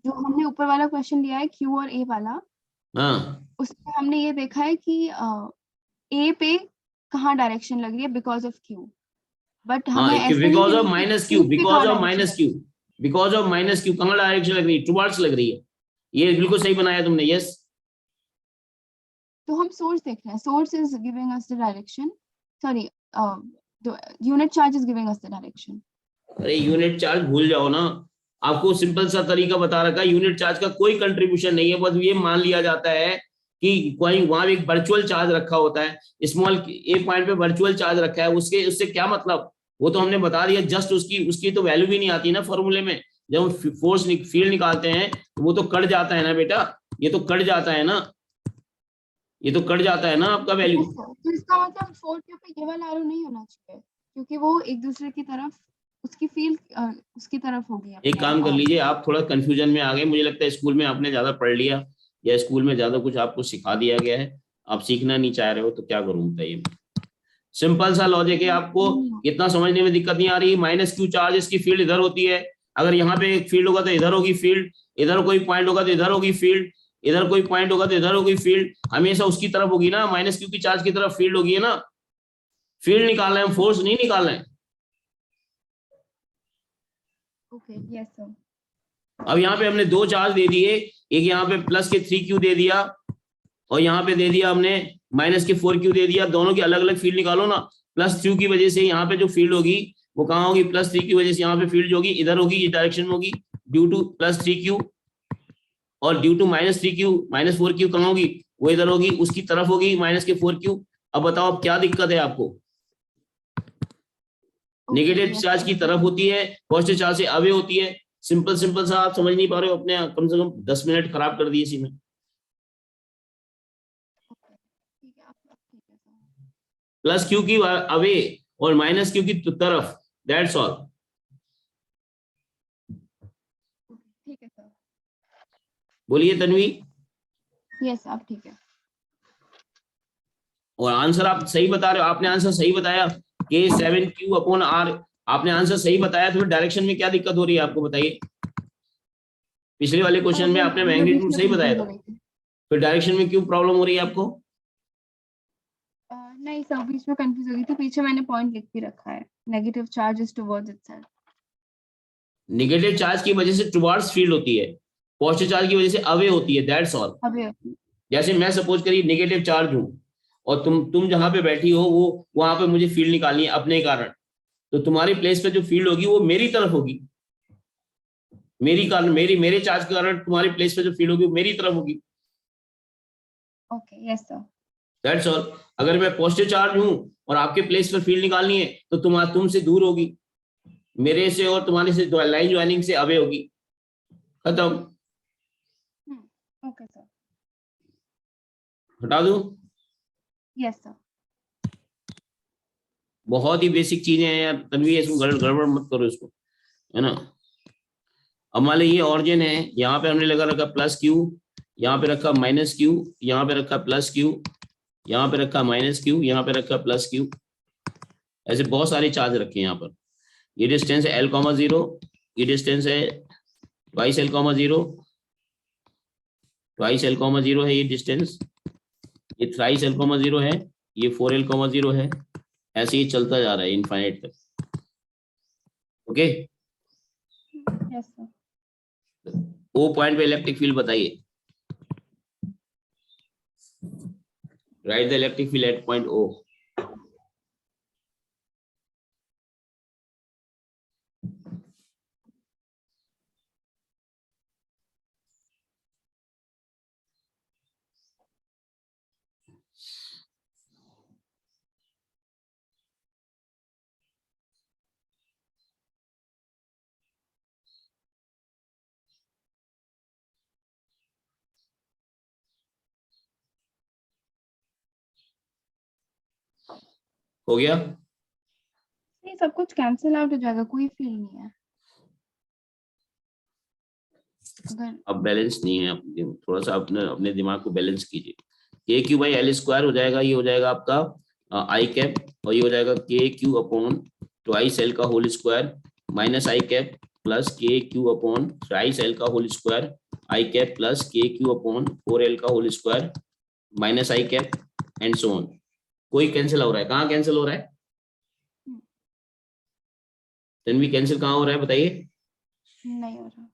जो हमने ऊपर वाला क्वेश्चन लिया है Q और A वाला, हाँ उसमें हमने ये देखा है कि ए पे कहाँ डायरेक्शन लग रही है बिकॉज ऑफ Q, बट हाँ, हमें ऐसे नहीं बिकॉज ऑफ लेना कि -Q, Q पे बिकॉज कहाँ ऑफ डायरेक्शन लग रही -Q, है। बिकॉज ऑफ -Q कहाँ डायरेक्शन लग रही है? टुवार्ड्स लग रही है। ये बिल्कुल सही बनाया तुमने, यस। तो हम सोर्स देख रहे हैं, source is giving us the direction, sorry unit charge is giving us the direction. अरे यूनिट चार्ज भूल जाओ ना, आपको सिंपल सा तरीका बता रखा है। यूनिट चार्ज का कोई कंट्रीब्यूशन नहीं है, बस ये मान लिया जाता है कि कोई वहां एक वर्चुअल चार्ज रखा होता है, स्मॉल ए पॉइंट पे वर्चुअल चार्ज रखा है, उसके उससे क्या मतलब, वो तो हमने बता दिया, जस्ट उसकी उसकी तो वैल्यू भी नहीं आती ना फॉर्मूले में। जब हम फोर्स फील्ड निकालते हैं तो वो तो कट जाता है ना बेटा, ये तो कट जाता है ना, ये तो कट जाता है ना आपका वैल्यू। Yes, sir. तो इसका मतलब 4Q पे ये वाला एरो नहीं होना चाहिए, क्योंकि वो एक दूसरे की तरफ उसकी फील्ड उसकी तरफ होगी एक काम कर अपने लीजिए, आप थोड़ा कंफ्यूजन में आ गए, मुझे लगता है स्कूल में आपने ज्यादा पढ़ लिया, या स्कूल में ज्यादा कुछ आपको सिखा दिया गया है, आप सीखना नहीं चाह रहे हो, तो क्या करूं बताइए। सिंपल सा लॉजिक है, आपको इतना समझने में दिक्कत नहीं आ रही। माइनस क्यू चार्ज, इसकी फील्ड इधर होती है, अगर यहाँ पे एक फील्ड होगा तो इधर होगी फील्ड, इधर कोई पॉइंट होगा तो इधर होगी फील्ड, इधर कोई पॉइंट होगा तो इधर होगी फील्ड, हमेशा उसकी तरफ होगी ना, माइनस क्यू की चार्ज की तरफ फील्ड होगी, है ना। फील्ड निकाल रहे हैं, फोर्स नहीं निकाल रहे हैं। Okay, yes sir. अब यहाँ पे हमने दो चार्ज दे दिए, एक यहाँ पे प्लस के 3Q दे दिया, और यहाँ पे दे दिया हमने माइनस के 4Q दे दिया, दोनों की अलग अलग फील्ड निकालो ना। प्लस 3 की वजह से यहाँ पे जो फील्ड होगी वो कहाँ होगी, प्लस 3 की वजह से यहाँ पे फील्ड होगी इधर होगी, इस डायरेक्शन में होगी, ड्यू टू प्लस 3Q, और due to minus 3Q, minus 4Q कहाँ होगी, वो इधर होगी, उसकी तरफ होगी माइनस के 4Q। अब बताओ अब क्या दिक्कत है आपको। नेगेटिव चार्ज की तरफ होती है, पॉजिटिव चार्ज से अवे होती है। सिंपल सिंपल सा, आप समझ नहीं पा रहे हो अपने, कम से कम 10 मिनट खराब कर दिए इसी में। प्लस क्यू की अवे और माइनस क्यू की तरफ, दैट्स ऑल। ठीक है सर। बोलिए तन्वी। यस आप ठीक है। और आंसर आप सही बता रहे हो, आपने आंसर सही बताया, के 7Q/R, आपने आंसर सही बताया, तो डायरेक्शन में क्या दिक्कत हो रही है आपको बताइए। पिछले वाले क्वेश्चन में वो आपने मैं बीच मैग्नीट्यूड में सही बताया कंफ्यूज हो था, गई थी। फिर डायरेक्शन में क्यों प्रॉब्लम हो रही है आपको। नहीं सर, बीच में कंफ्यूज हो गई थी, पीछे मैंने पॉइंट लिख भी रखा है, negative charges towards itself. Negative charge की वजह से टुवर्ड्स फील्ड होती है, पॉजिटिव चार्ज की वजह से अवे होती है, दैट्स ऑल। अबे जैसे मैं सपोज करिए नेगेटिव चार्ज हूं, और तुम जहां पे बैठी हो वो वहां पे मुझे फील्ड निकालनी है अपने कारण, तो तुम्हारी प्लेस पे जो फील्ड होगी वो मेरी तरफ होगी, मेरी कारण, मेरे चार्ज के कारण तुम्हारी प्लेस पे जो फील्ड होगी वो मेरी तरफ होगी, okay, yes sir. That's all. अगर मैं पॉजिटिव चार्ज हूं और आपके प्लेस पर फील्ड निकालनी है, तो तुमसे दूर होगी, मेरे से और तुम्हारे से लाइन ज्वाइनिंग से अवे होगी, खत्म। Okay sir. हटा दूं। Yes sir. बहुत ही बेसिक चीजें हैं यार तन्वी, इसको गड़बड़ मत करो इसको, है ना। अब मान लो ये ऑरिजिन है, यहाँ पे हमने लगा रखा प्लस क्यू, यहाँ पे रखा माइनस क्यू, यहाँ पे रखा प्लस क्यू, यहाँ पे रखा माइनस क्यू, यहाँ पे रखा प्लस क्यू, ऐसे बहुत सारे चार्ज रखे हैं यहाँ पर। ये डिस्टेंस है L,0, ये डिस्टेंस है ट्वाइस L,0, ट्वाइस L,0 है ये डिस्टेंस, ये थ्राइस L,0 है, ये 4L,0 है, ऐसे ही चलता जा रहा है इनफाइनाइट तक। Okay. Yes sir. O point पे इलेक्ट्रिक फील्ड बताइए, right the electric field at point O। हो गया। नहीं, सब कुछ कैंसिल आउट हो जाएगा, कोई फील नहीं है अगर। अब बैलेंस नहीं है, थोड़ा सा अपने अपने दिमाग को बैलेंस कीजिए। KQ/L² हो जाएगा, ये हो जाएगा आपका आई कैप, और ये हो जाएगा KQ/2L का whole square minus i cap plus KQ/3L का whole square i cap plus KQ/4L का whole square minus i cap and so on. कोई कैंसिल हो रहा है, कहाँ कैंसिल हो रहा है तन्वी, कैंसिल कहाँ हो रहा है बताइए। नहीं हो रहा।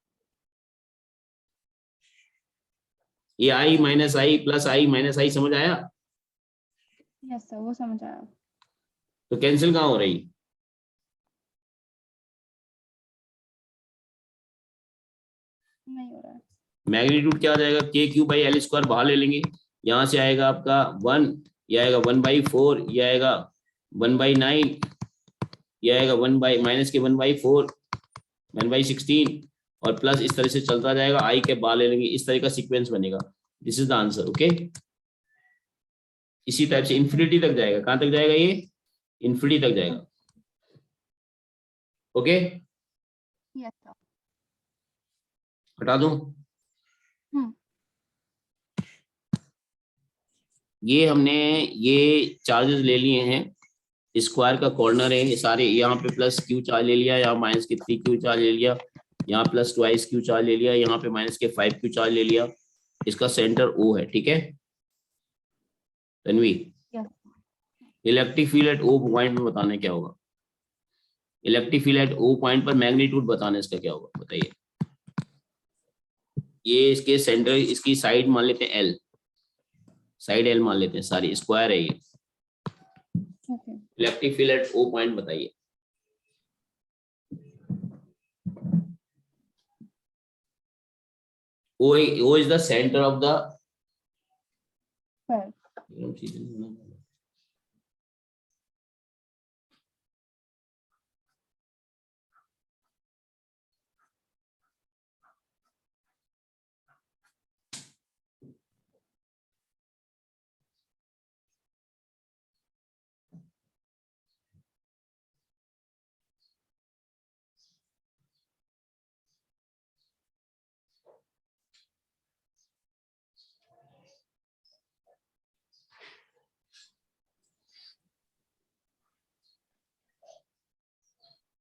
ये आई माइनस आई प्लस आई माइनस आई, समझ आया। यस सर, वो समझ आया। तो कैंसिल कहाँ हो रही, नहीं हो रहा है। मैग्नीट्यूड क्या आ जाएगा, KQ/L² बाहर ले लेंगे, यहाँ से आएगा आपका 1, ये आएगा 1/4, ये आएगा 1/9, ये आएगा 1 माइनस के 1/4, 1/16 और प्लस इस तरह से चलता जाएगा, आई के बार ले लेंगे, इस तरह का सीक्वेंस बनेगा। This is the answer. Okay, इसी टाइप से इन्फिनिटी तक जाएगा। कहां तक जाएगा ये? इन्फिनिटी तक जाएगा। Okay, yes sir. हटा दूं? ये हमने ये चार्जेस ले लिए हैं, स्क्वायर का कॉर्नर है ये सारे, यहाँ पे प्लस क्यू चार्ज ले लिया, यहाँ माइनस के 3 क्यू चार्ज ले लिया, यहाँ प्लस 2 क्यू चार्ज ले लिया, यहाँ पे माइनस के 5 क्यू चार्ज ले लिया। इसका सेंटर ओ है, ठीक है Tanvi? Electric field at O point में बताने क्या होगा? Electric field at O point पर मैग्नीट्यूड बताने इसका क्या होगा, बताइए। ये इसके सेंटर, इसकी साइड मान लेते हैं एल, साइड एल मान लेते हैं, सारी स्क्वायर है ये। Electric field at O point बताइए। O is the center of the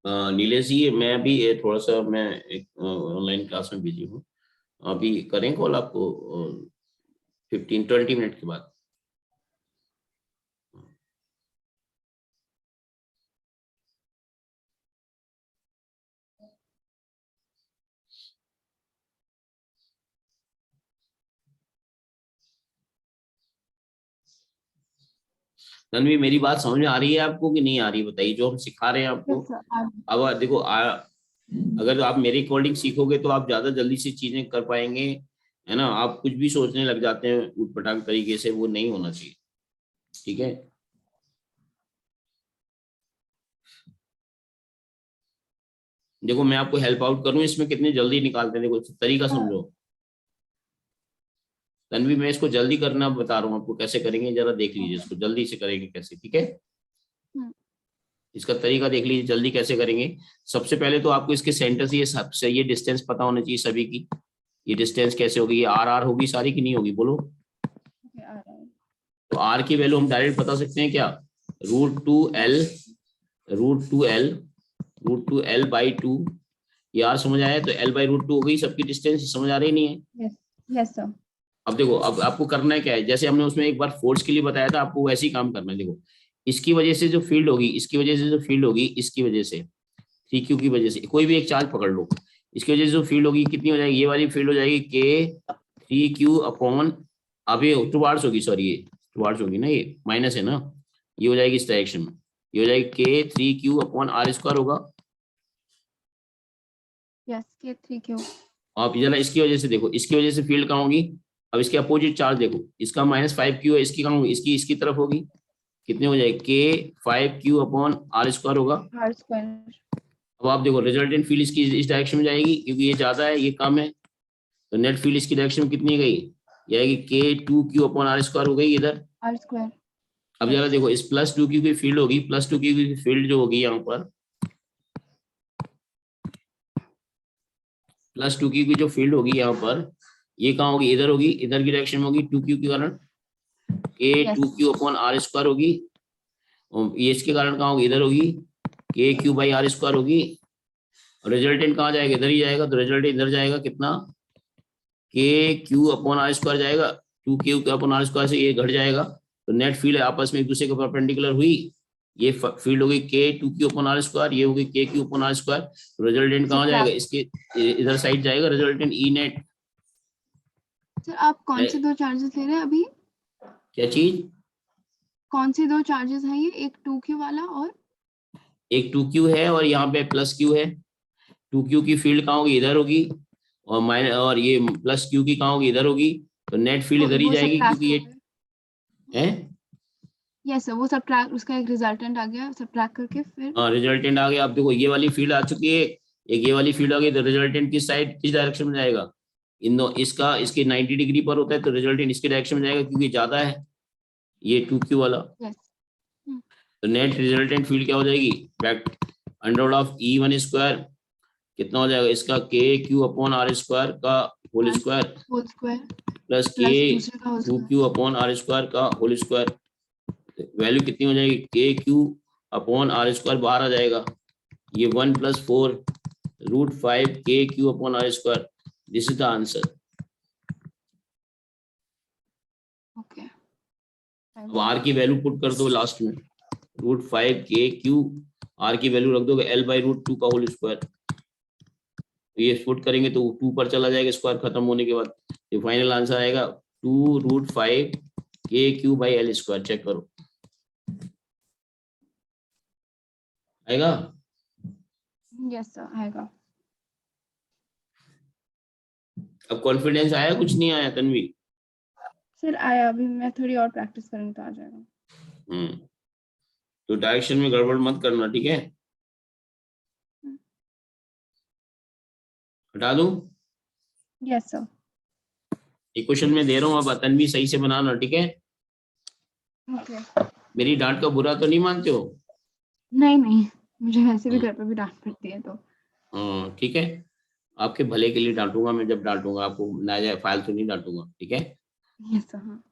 Nilesh ji, मैं अभी थोड़ा सा मैं एक ऑनलाइन क्लास में बिजी हूँ, अभी करें कॉल आपको 15-20 मिनट के बाद। तन्वी, मेरी बात समझ में आ रही है आपको कि नहीं आ रही, बताइए, जो हम सिखा रहे हैं आपको। अब देखो अगर आप मेरे अकॉर्डिंग सीखोगे तो आप ज्यादा जल्दी से चीजें कर पाएंगे, है ना। आप कुछ भी सोचने लग जाते हैं उटपटांग तरीके से, वो नहीं होना चाहिए, ठीक है। देखो मैं आपको हेल्प आउट करूं इसमें, कितने जल्दी निकालते हैं, देखो तरीका समझो। तन्वी, मैं इसको जल्दी करना बता रहा हूँ आपको, कैसे करेंगे जरा देख लीजिए, इसको जल्दी से करेंगे कैसे, ठीक है। इसका तरीका देख लीजिए जल्दी कैसे करेंगे। सबसे पहले तो आपको इसके सेंटर से ये डिस्टेंस पता होना चाहिए सभी की। ये डिस्टेंस कैसे होगी? ये आर होगी सारी की नहीं होगी, बोलो। तो आर की वैल्यू हम डायरेक्ट बता सकते हैं क्या? √2L √2L/2। ये आर समझ आया, तो L/√2 हो गई सबकी डिस्टेंस, समझ आ रही नहीं है? Yes sir. अब देखो, अब आपको करना है क्या है, जैसे हमने उसमें एक बार फोर्स के लिए बताया था, आपको वैसे ही काम करना है। देखो, इसकी वजह से जो फील्ड होगी, इसकी वजह से जो फील्ड होगी, इसकी वजह से 3Q की वजह से, कोई भी एक चार्ज पकड़ लो, इसकी वजह से जो फील्ड होगी कितनी हो जाएगी? ये वाली फील्ड हो जाएगी K3Q अपॉन, अब ये टुवार्ड्स होगी, सॉरी ये टुवार्ड्स होगी ना, ये माइनस है ना, ये हो जाएगी इस डायरेक्शन में, ये हो जाएगी K3Q अपॉन R² होगा। Yes, K3Q। आप जरा इसकी वजह से देखो, इसकी वजह से फील्ड कहाँ होगी? अब इसके अपोजिट चार्ज देखो, इसका -5Q है, इसकी कहाँ होगी? इसकी तरफ होगी, कितने हो जाएगी? K5Q अपॉन R² होगा। अब आप देखो रिजल्टेंट फील्ड इसकी इस डायरेक्शन में जाएगी, क्योंकि ये ज्यादा है ये कम है, तो नेट फील्ड इसकी डायरेक्शन में कितनी गई? ये आएगी K2Q अपॉन R² हो गई इधर। अब जरा देखो, इस +2Q की फील्ड होगी, +2Q की फील्ड जो होगी यहाँ पर, +2Q की जो फील्ड होगी यहाँ पर, ये कहाँ होगी? इधर होगी, इधर की डायरेक्शन में होगी 2Q के कारण, K2Q अपॉन R² होगी। और ये इसके कारण कहाँ होगी? इधर होगी, KQ/R² होगी। रिजल्टेंट कहाँ जाएगा? इधर ही जाएगा, तो रिजल्टेंट इधर जाएगा, कितना? KQ अपॉन R² जाएगा, 2Q अपॉन R² से ये घट जाएगा, तो नेट फील्ड आपस में एक दूसरे के परपेंडिकुलर हुई, ये फील्ड होगी K2Q अपॉन R², ये होगी KQ अपॉन R²। रिजल्टेंट कहाँ जाएगा? इसके इधर साइड जाएगा, रिजल्टेंट E नेट। सर आप कौन से 2 चार्जेस ले रहे हैं अभी? क्या चीज? कौन से 2 चार्जेस हैं ये? एक 2Q वाला और एक 2Q है, और यहाँ पे +Q है। 2Q की फील्ड कहाँ होगी? इधर होगी, और ये +Q की कहाँ होगी? इधर होगी। तो नेट फील्ड इधर ही वो जाएगी subtract क्योंकि ये हो है। गया। यस सर, वो सब्ट्रैक्ट, उसका एक रिजल्टेंट आ गया, सब्ट्रैक्ट करके फिर हाँ रिजल्टेंट आ गया। अब देखो ये वाली फील्ड आ चुकी है, एक ये वाली फील्ड आ गई, तो रिजल्टेंट किस साइड, किस डायरेक्शन में जाएगा, इन दो इसका इसके 90 डिग्री पर होता है, तो रिजल्टेंट इसके डायरेक्शन में जाएगा क्योंकि ज्यादा है ये 2q वाला। यस। तो नेट रिजल्टेंट फील्ड क्या हो जाएगी, अंडर ऑफ E1 स्क्वायर कितना हो जाएगा इसका, KQ/R² का whole square whole square plus plus दूसरे का होल स्क्वायर। KQ/R² का होल स्क्वायर। वैल्यू कितनी हो जाएगी, KQ/R² बाहर आ जाएगा, ये 1 + 4 √5 KQ/R²। This is the answer. Okay. अब R की वैल्यू पुट कर दो लास्ट में, √5 KQ, R की वैल्यू रख दोगे L/√2 का होल स्क्वायर। ये पुट करेंगे तो 2 पर चला जाएगा स्क्वायर खत्म होने के बाद, ये फाइनल आंसर आएगा 2√5 KQ/L²। चेक करो आएगा। यस सर, आएगा। अब कॉन्फिडेंस आया, कुछ नहीं आया तन्वी? सर आया, अभी मैं थोड़ी और प्रैक्टिस करूंगी तो आ जाएगा। तो डायरेक्शन में गड़बड़ मत करना, ठीक है? हटा दूं? Yes sir. एक क्वेश्चन में दे रहा हूँ, अब तन्वी सही से बनाना, ठीक है? ओके। मेरी डांट का बुरा तो नहीं मानते हो? नहीं नहीं, मुझे वैसे भी घर पे भी डांट पड़ती है तो। हाँ ठीक है, आपके भले के लिए डांटूंगा मैं, जब डांटूंगा आपको नाजायज फालतू नहीं डांटूंगा, ठीक है? Yes sir. हाँ।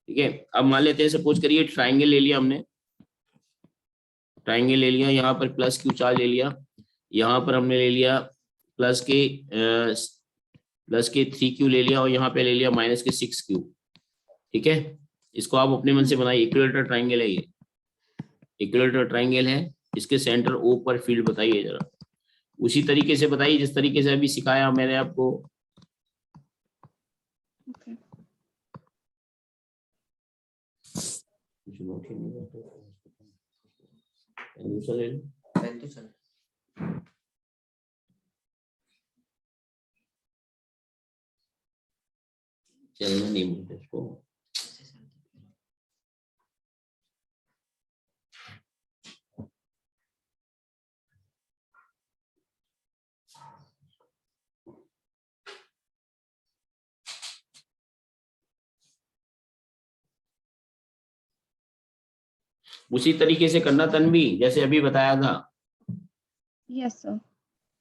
ठीक है, अब मान लेते हैं, सपोज करिए ट्राइंगल ले लिया हमने, ट्राइंगल ले लिया, यहाँ पर +Q चार्ज ले लिया, यहाँ पर हमने ले लिया +3Q ले लिया, और यहाँ पे ले लिया -6Q। ठीक है, इसको आप अपने मन से बनाइए, इक्विलेटरल ट्राइंगल है ये, इक्विलेटरल ट्राइंगल है, इसके सेंटर O पर फील्ड बताइए जरा, उसी तरीके से बताइए जिस तरीके से अभी सिखाया मैंने आपको। ओके। चलना नहीं बोलते इसको। उसी तरीके से करना तन्वी, जैसे अभी बताया था। Yes sir.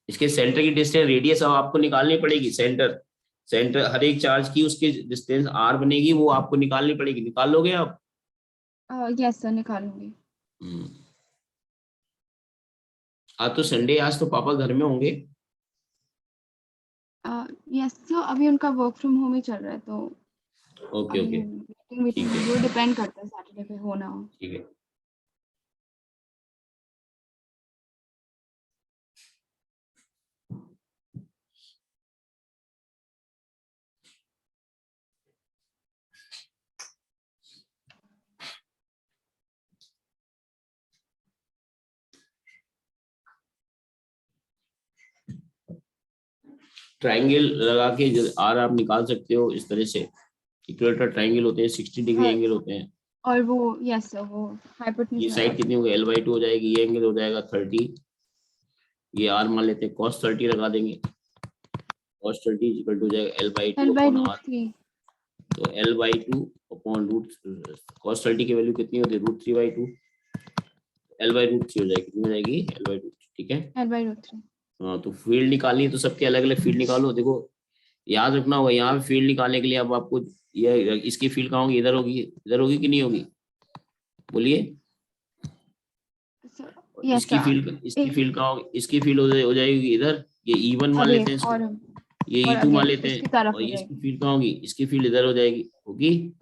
इसके सेंटर की डिस्टेंस रेडियस अब आपको निकालनी पड़ेगी, सेंटर सेंटर हर एक चार्ज की उसकी डिस्टेंस R बनेगी, वो आपको निकालनी पड़ेगी, निकाल लोगे आप? यस सर, निकालूंगी। आज तो संडे, आज तो पापा घर में होंगे। यस सर, अभी उनका वर्क फ्रॉम होम ही चल रहा है तो ओके ओके मीटिंग वो डिपेंड करता है सैटरडे पे हो ना हो। ठीक है। ट्राइंगल लगा के R आप निकाल सकते हो इस तरह से, इक्विलेटरल ट्राइंगल होते हैं, 60 डिग्री एंगल होते हैं। और वो यस सर, वो हाइपोटेन्यूज ये साइड कितनी होगी, L/2 हो जाएगी, ये एंगल हो जाएगा 30, ये R मान लेते हैं, cos 30 लगा देंगे, cos 30 इक्वल टू हो जाएगा L/2/R। तो L/2 अपॉन cos 30 की वैल्यू कितनी होती है, √3/2, L/√3 हो जाएगी, कितनी हो जाएगी, L/√3। ठीक है, L/√3। हाँ तो फील्ड निकालनी है तो सबके अलग अलग फील्ड निकालो। देखो याद रखना होगा, यहाँ पे फील्ड निकालने के लिए अब आपको ये इसकी फील्ड कहाँ होगी, इधर होगी कि नहीं होगी, बोलिए? इसकी फील्ड कहाँ होगी, इसकी फील्ड हो जाएगी इधर, ये E1 मान लेते हैं इसको, ये E2 मान लेते हैं, और इसकी फील्ड कहाँ होगी, इसकी फील्ड इधर हो जाएगी, होगी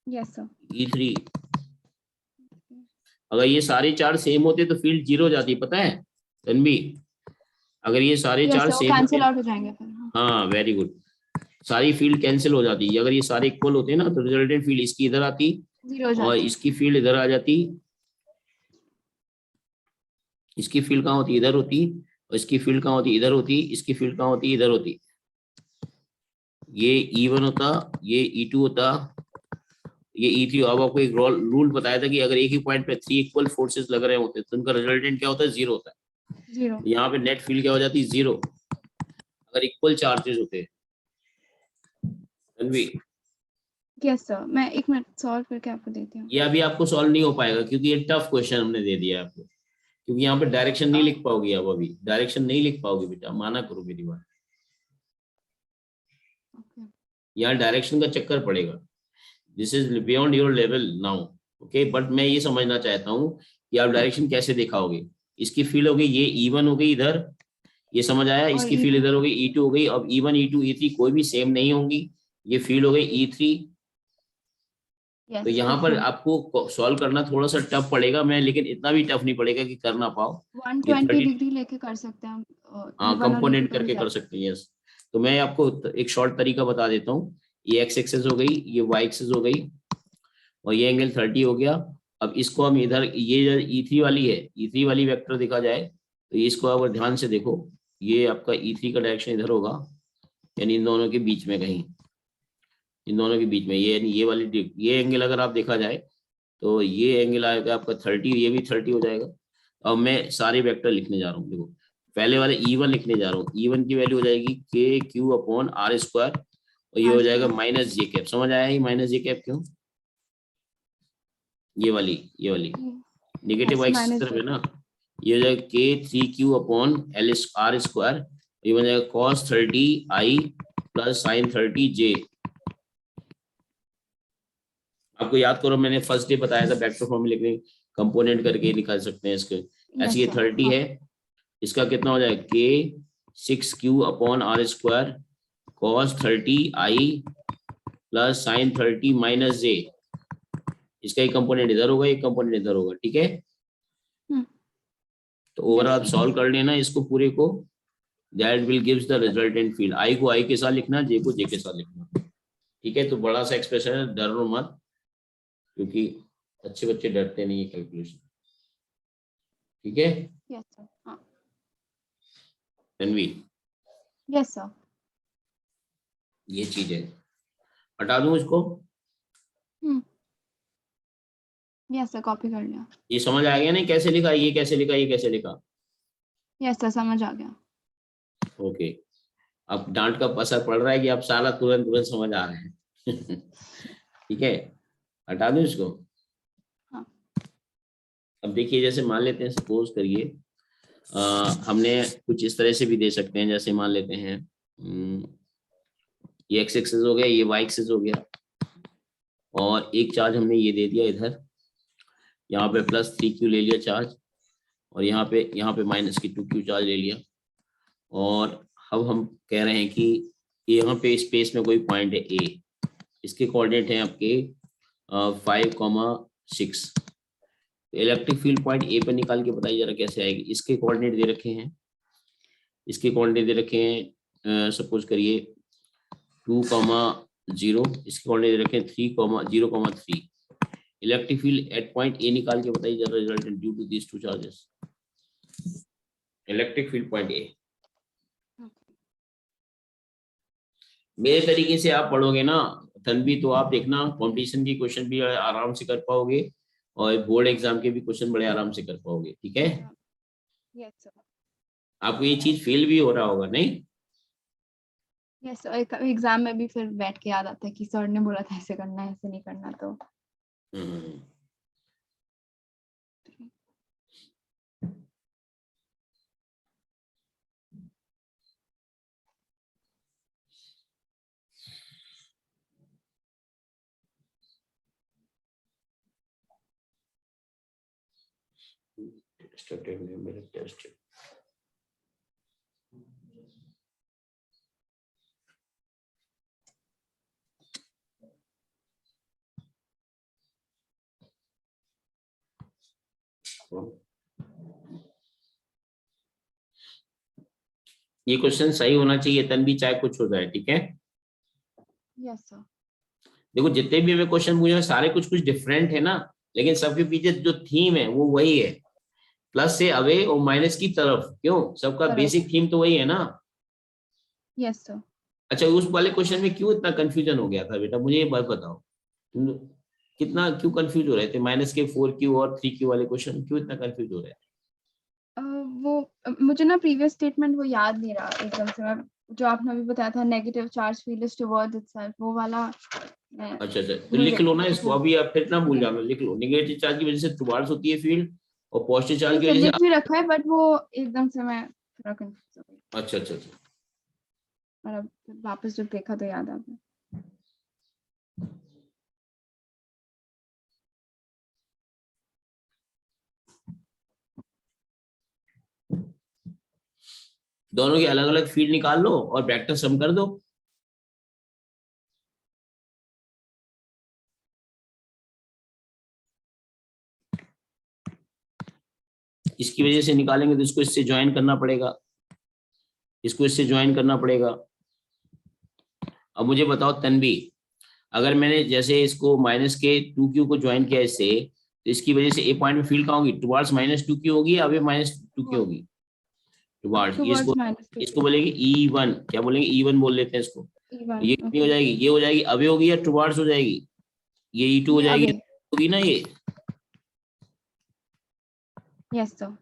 यस सर, E3। अगर ये सारे चार्ज सेम होते तो फील्ड 0 हो जाती, पता है तन्वी? अगर ये सारे चार्ज सेम होते, कैंसिल आउट हो जाएंगे फिर। हाँ वेरी गुड, सारी फील्ड कैंसिल हो जाती है। अगर ये सारे इक्वल होते ना तो रिजल्टेंट फील्ड इसकी इधर आती और इसकी फील्ड इधर आ जाती, इसकी फील्ड कहाँ होती, इधर होती, और इसकी फील्ड कहाँ होती, इधर होती, इसकी फील्ड कहाँ होती, इधर होती। ये E1 होता, ये E2 होता, ये E3। अब आपको एक रूल बताया था कि अगर एक ही पॉइंट पे 3 इक्वल फोर्सेस लग रहे होते तो उनका रिजल्टेंट क्या होता है, 0 होता है। 0। यहाँ पे नेट फील्ड क्या हो जाती है, 0, अगर इक्वल चार्जेस होते हैं। यस सर, मैं 1 मिनट सॉल्व करके आपको देती हूँ। ये अभी आपको सॉल्व नहीं हो पाएगा क्योंकि ये टफ क्वेश्चन हमने दे दिया है आपको, क्योंकि यहाँ पे डायरेक्शन नहीं लिख पाओगी आप, अभी डायरेक्शन नहीं लिख पाओगी बेटा, माना करो मेरी बात। यहाँ डायरेक्शन का चक्कर पड़ेगा, this is beyond your level now. Okay, but मैं ये समझना चाहता हूँ कि आप डायरेक्शन कैसे दिखाओगे। इसकी फील्ड हो गई, ये E1 हो गई इधर, ये समझ आया, इसकी फील्ड इधर हो गई E2 हो गई। अब E1 E2 E3 कोई भी सेम नहीं होंगी, ये फील्ड हो गई E3। तो यहाँ पर आपको सॉल्व करना थोड़ा सा टफ पड़ेगा, मैं लेकिन इतना भी टफ नहीं पड़ेगा कि कर ना पाओ। 120 डिग्री लेके कर सकते हैं हम। हाँ, कंपोनेंट करके कर सकते हैं, यस। तो मैं आपको एक शॉर्ट तरीका बता देता हूँ। ये x एक्सेस हो गई, ये y एक्सेस हो गई, और ये एंगल 30 हो गया। अब इसको हम इधर, ये E3 वाली है, E3 वाली वेक्टर देखा जाए तो इसको अगर ध्यान से देखो, ये आपका E3 का डायरेक्शन इधर होगा, यानी इन दोनों के बीच में कहीं, इन दोनों के बीच में, ये वाली, ये एंगल अगर आप देखा जाए तो ये एंगल आएगा आपका 30, ये भी 30 हो जाएगा। अब मैं सारे वेक्टर लिखने जा रहा हूँ, देखो पहले वाले E1 लिखने जा रहा हूँ। E1 की वैल्यू हो जाएगी KQ/R², और ये हो जाएगा -j कैप। समझ आया ये -j कैप क्यों, ये वाली नेगेटिव x की तरफ है ना। ये हो जाएगा K3Q/L/R², ये बन जाएगा cos 30I + sin 30j। आपको याद करो, मैंने फर्स्ट डे बताया था वेक्टर फॉर्म में लिखने, कंपोनेंट करके निकाल सकते हैं इसके। ऐसे ये 30 है, इसका कितना हो जाएगा K6Q/R² cos 30I + sin 30 - j। इसका एक कंपोनेंट इधर होगा, एक कंपोनेंट इधर होगा, ठीक है। तो ओवरऑल सॉल्व कर लेना इसको पूरे को, that will gives the resultant field. I को I के साथ लिखना, J को J के साथ लिखना, ठीक है। तो बड़ा सा एक्सप्रेशन है, डरो मत, क्योंकि अच्छे बच्चे डरते नहीं है कैलकुलेशन, ठीक है। Yes sir. हाँ, तन्वी, यस सर। ये चीज है, हटा दूं इसको। यस सर, कॉपी कर लिया। ये समझ आ गया नहीं, कैसे लिखा, ये कैसे लिखा, ये कैसे लिखा। यस सर, समझ आ गया। ओके, अब डांट का असर पड़ रहा है कि आप सारा तुरंत तुरंत समझ आ रहे हैं। ठीक है, हटा दूं इसको। हाँ। अब देखिए, जैसे मान लेते हैं, सपोज करिए हमने कुछ इस तरह से भी दे सकते हैं, जैसे मान लेते हैं ये x एक्सिस हो गया, ये y एक्सिस हो गया, और एक चार्ज हमने ये दे दिया इधर, यहाँ पे +3q ले लिया चार्ज, और यहाँ पे -2q चार्ज ले लिया। और अब हम कह रहे हैं कि यहाँ पे स्पेस में कोई पॉइंट है A, इसके कोऑर्डिनेट हैं आपके 5,6। इलेक्ट्रिक फील्ड पॉइंट A पे निकाल के बताइए जरा कैसे आएगी। इसके कोऑर्डिनेट दे रखे हैं, इसके कोऑर्डिनेट दे रखे हैं, सपोज करिए 2,0, इसके कोऑर्डिनेट दे रखे हैं 3,0,3। Electric field at point A निकाल के बताइए जरा resultant due to these two charges. Electric field point A मेरे तरीके से आप पढ़ोगे ना तन्वी, तो आप देखना कंपटीशन की क्वेश्चन भी आराम से कर पाओगे, और बोर्ड एग्जाम के भी क्वेश्चन बड़े आराम से कर पाओगे, ठीक है। Yes sir. आपको ये चीज फेल भी हो रहा होगा, नहीं? यस सर, एग्जाम में भी फिर बैठ के याद आता है कि सर ने बोला था ऐसे करना है, ऐसे नहीं करना। तो टेस्ट ये क्वेश्चन सही होना चाहिए तन्वी, चाहे कुछ हो जाए, ठीक है। Yes sir. देखो जितने भी हमें क्वेश्चन पूछे सारे कुछ कुछ डिफरेंट है ना, लेकिन सबके पीछे जो थीम है वो वही है। प्लस से अवे और माइनस की तरफ, क्यों? सबका तरफ। बेसिक थीम तो वही है ना। Yes sir. अच्छा, उस वाले क्वेश्चन में क्यों इतना कंफ्यूजन हो गया था बेटा, मुझे ये बात बताओ। तुम कितना क्यों कंफ्यूज हो रहे थे माइनस के 4Q और 3Q वाले क्वेश्चन, क्यों इतना कंफ्यूज हो रहे थे? वो मुझे ना प्रीवियस स्टेटमेंट वो याद नहीं रहा एकदम से। मैं जो आपने अभी बताया था negative charge field is towards itself, वो वाला मैं अच्छा अच्छा, तो भूल लिख गई लो थी ना तो इसको फिर। अभी, आप फिर ना भूल ठीक है। जाना, लिख लो नेगेटिव चार्ज की वजह से टुवार्ड्स होती है फील्ड, और पॉजिटिव चार्ज ठीक की है, वजह लिख से। भी रखा है बट वो एकदम से मैं थोड़ा कंफ्यूज हो गई। अच्छा अच्छा अच्छा। और अब फिर वापस जब देखा तो याद आ गया। दोनों की अलग अलग फील्ड निकाल लो और वेक्टर सम कर दो। इसकी वजह से निकालेंगे तो इसको इससे ज्वाइन करना पड़ेगा, इसको इससे ज्वाइन करना पड़ेगा। अब मुझे बताओ तन्वी, अगर मैंने जैसे इसको माइनस के 2Q को ज्वाइन किया इससे, तो इसकी वजह से ए पॉइंट में फील्ड कहाँ होगी? टुवार्ड्स -2Q होगी या अवे -2Q होगी? टुवार्ड्स। ये इसको टुवर्ड्स -2 इसको बोलेंगे E1, क्या बोलेंगे? E1 बोल लेते हैं इसको। E1। ये कितनी हो ओके। जाएगी? ये हो जाएगी अवे होगी या टुवार्ड्स हो जाएगी? ये E2 हो ये जाएगी, अवे। होगी ना ये। Yes sir.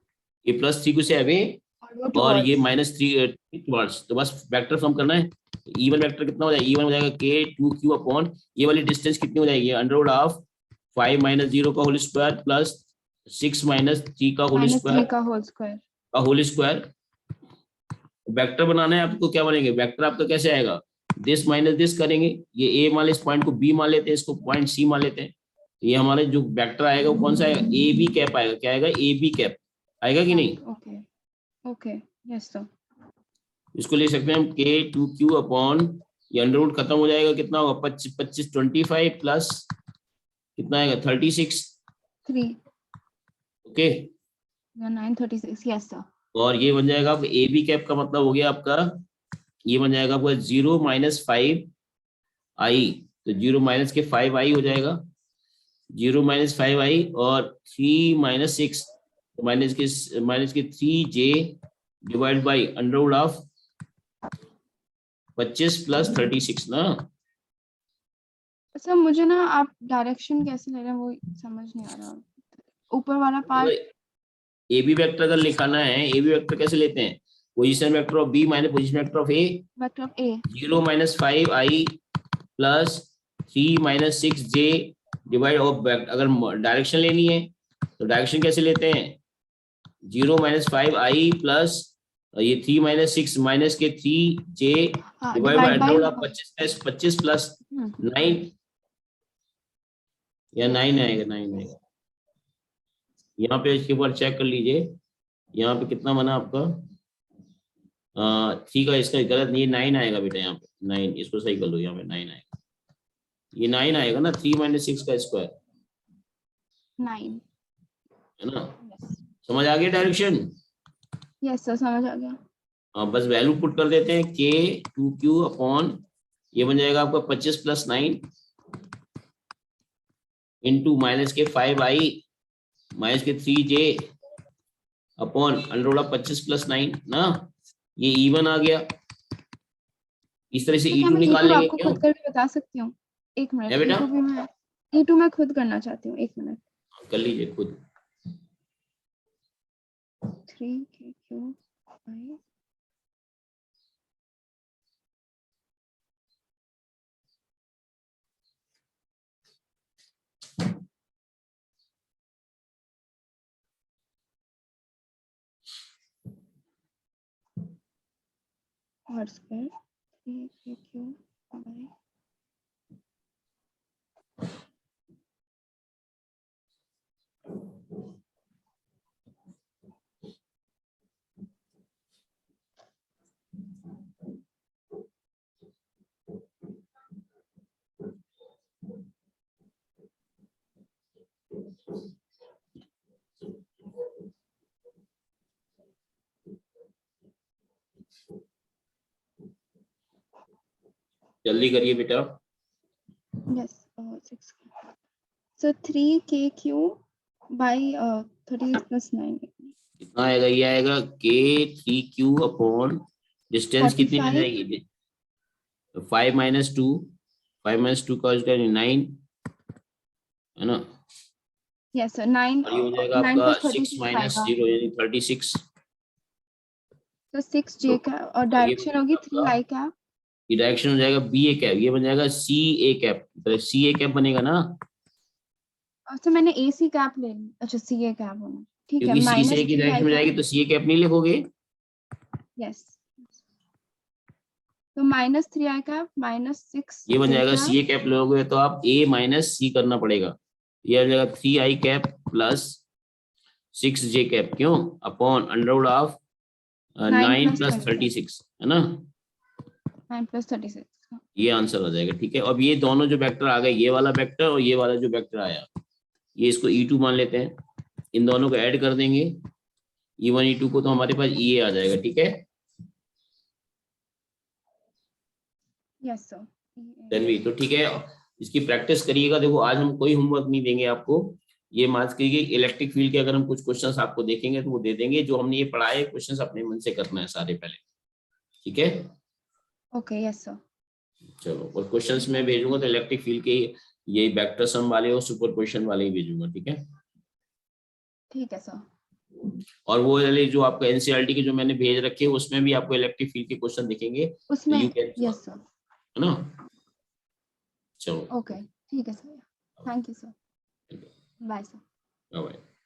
ये +3Q से अवे, और वो और ये टुवर्ड्स। -3 टुवार्ड्स। तो बस वेक्टर फॉर्म करना है। E1 वेक्टर कितना हो जाएगा? E1 हो जाएगा K2Q अपॉन, ये वाली डिस्टेंस कितनी हो जाएगी? √5 - 0 का होल स्क्वायर प्लस 6 - 3 का होल -3 स्क्वायर का होल स्क्वायर। का होल स्क्वायर। वेक्टर बनाना है आपको, क्या बनेंगे वेक्टर आपका? कैसे आएगा? दिस माइनस दिस करेंगे, ये ए मान, इस पॉइंट को बी मान लेते हैं, इसको पॉइंट सी मान लेते हैं। तो ये हमारे जो वेक्टर आएगा वो कौन सा आएगा? ए बी कैप आएगा। क्या आएगा? ए बी कैप आएगा कि नहीं? ओके। ओके। Yes sir. इसको ले सकते हैं हम K2Q अपॉन, ये अंडर रूट खत्म हो जाएगा, कितना होगा? 25 25 प्लस कितना आएगा? 36। 3 ओके, या 936। Yes sir. और ये बन जाएगा अब ए बी कैप का मतलब हो गया आपका, ये बन जाएगा आपका 0 - 5i, तो 0 माइनस के 5i हो जाएगा, 0 - 5i, और 3 - 6 minus k 3j divide by under root of 25 plus 36 ना। सर मुझे ना आप डायरेक्शन कैसे ले रहे हैं वो समझ नहीं आ रहा। ऊपर वाला पार्ट। ए बी वेक्टर अगर लिखाना है, ए बी वेक्टर कैसे लेते हैं? Position vector of B minus position vector of A, vector of A. 0 - 5i plus 3 - 6j divide of, अगर डायरेक्शन लेनी है तो डायरेक्शन कैसे लेते हैं? 0 - 5i प्लस ये 3 - 6 माइनस के 3j हाँ, divide by divide under by. Root of 25 plus 9, या 9 आएगा, 9 आएगा। यहाँ पे इसके ऊपर चेक कर लीजिए, यहाँ पे कितना बना आपका? 3 का, इसका गलत नहीं, 9 आएगा बेटा, यहाँ पे 9, इसको सही कर लो, यहाँ पे 9 आएगा, ये 9 आएगा ना, 3 - 6 का स्क्वायर 9। है ना। यस। समझ आ गया डायरेक्शन? यस सर, समझ आ गया। बस वैल्यू पुट कर देते हैं, K2Q अपॉन, ये बन जाएगा आपका 25 प्लस 9 इंटू माइनस के 5i minus k 3j upon under root of 25 plus 9 ना। ये E1 आ गया, इस तरह से तो क्या E2 मैं निकाल E2 लेंगे, आपको क्यों? खुद करके बता सकती हूँ? एक है मिनट, बेटा, E2 भी मैं E2 मैं खुद करना चाहती हूँ, एक मिनट। कर लीजिए खुद। 3KQ by R square 3KQ by जल्दी करिए बेटा। yes 6. So 3KQ by 36 plus 9. कितना आएगा, ये आएगा K3Q अपॉन डिस्टेंस कितनी आ 35 जाएगी, 5 - 2, 5 - 2 का 9 है ना, यस सर 9 और ये हो जाएगा 9 आपका प्लस 6 - 36 आएगा 0 यानी 36। तो 6J तो का और ये डायरेक्शन होगी बनेगा 3 आपका, I कैप। ये डायरेक्शन हो जाएगा BA कैप, ये बन जाएगा CA कैप, तो CA कैप बनेगा ना, अच्छा मैंने AC कैप ले ली, अच्छा CA कैप होना ठीक है क्योंकि C से माइनस A की 3 डायरेक्शन I में जाएगी कैप। तो CA कैप नहीं लिखोगे। यस तो -3 I कैप ये बन -6J जाएगा कैप। CA कैप लोगे तो आप A - C करना पड़ेगा, ये आ जाएगा 3I cap plus 6J cap, क्यों, अपॉन अंडरवुड ऑफ 9 9 प्लस + 36 36 है ना, 9 प्लस 36। ये आंसर आ जाएगा। ठीक है, अब ये दोनों जो वेक्टर आ गए, ये वाला वेक्टर और ये वाला जो वेक्टर आया, ये इसको E2 मान लेते हैं, इन दोनों को ऐड कर देंगे E1 E2 को, तो हमारे पास EA आ जाएगा। ठीक है, यस सर तन्वी, तो ठीक है, इसकी प्रैक्टिस करिएगा। देखो आज हम कोई होमवर्क नहीं देंगे आपको, ये मार्क्स करिए, इलेक्ट्रिक फील्ड के अगर हम कुछ क्वेश्चंस आपको देखेंगे तो वो दे देंगे, जो हमने ये पढ़ाए क्वेश्चंस अपने मन से करना है सारे पहले। ठीक है, ओके यस सर चलो, और क्वेश्चंस में भेजूंगा तो इलेक्ट्रिक फील्ड के ये वेक्टर सम वाले और सुपरपोजिशन वाले ही भेजूंगा। ठीक है, ठीक है सर और वो वाले जो आपको एनसीईआरटी के जो मैंने भेज रखे हैं उसमें भी आपको इलेक्ट्रिक फील्ड के क्वेश्चन दिखेंगे, तो उसमें यू कैन, यस सर है ना, चलो, ओके ठीक है sir thank you sir bye sir. Bye.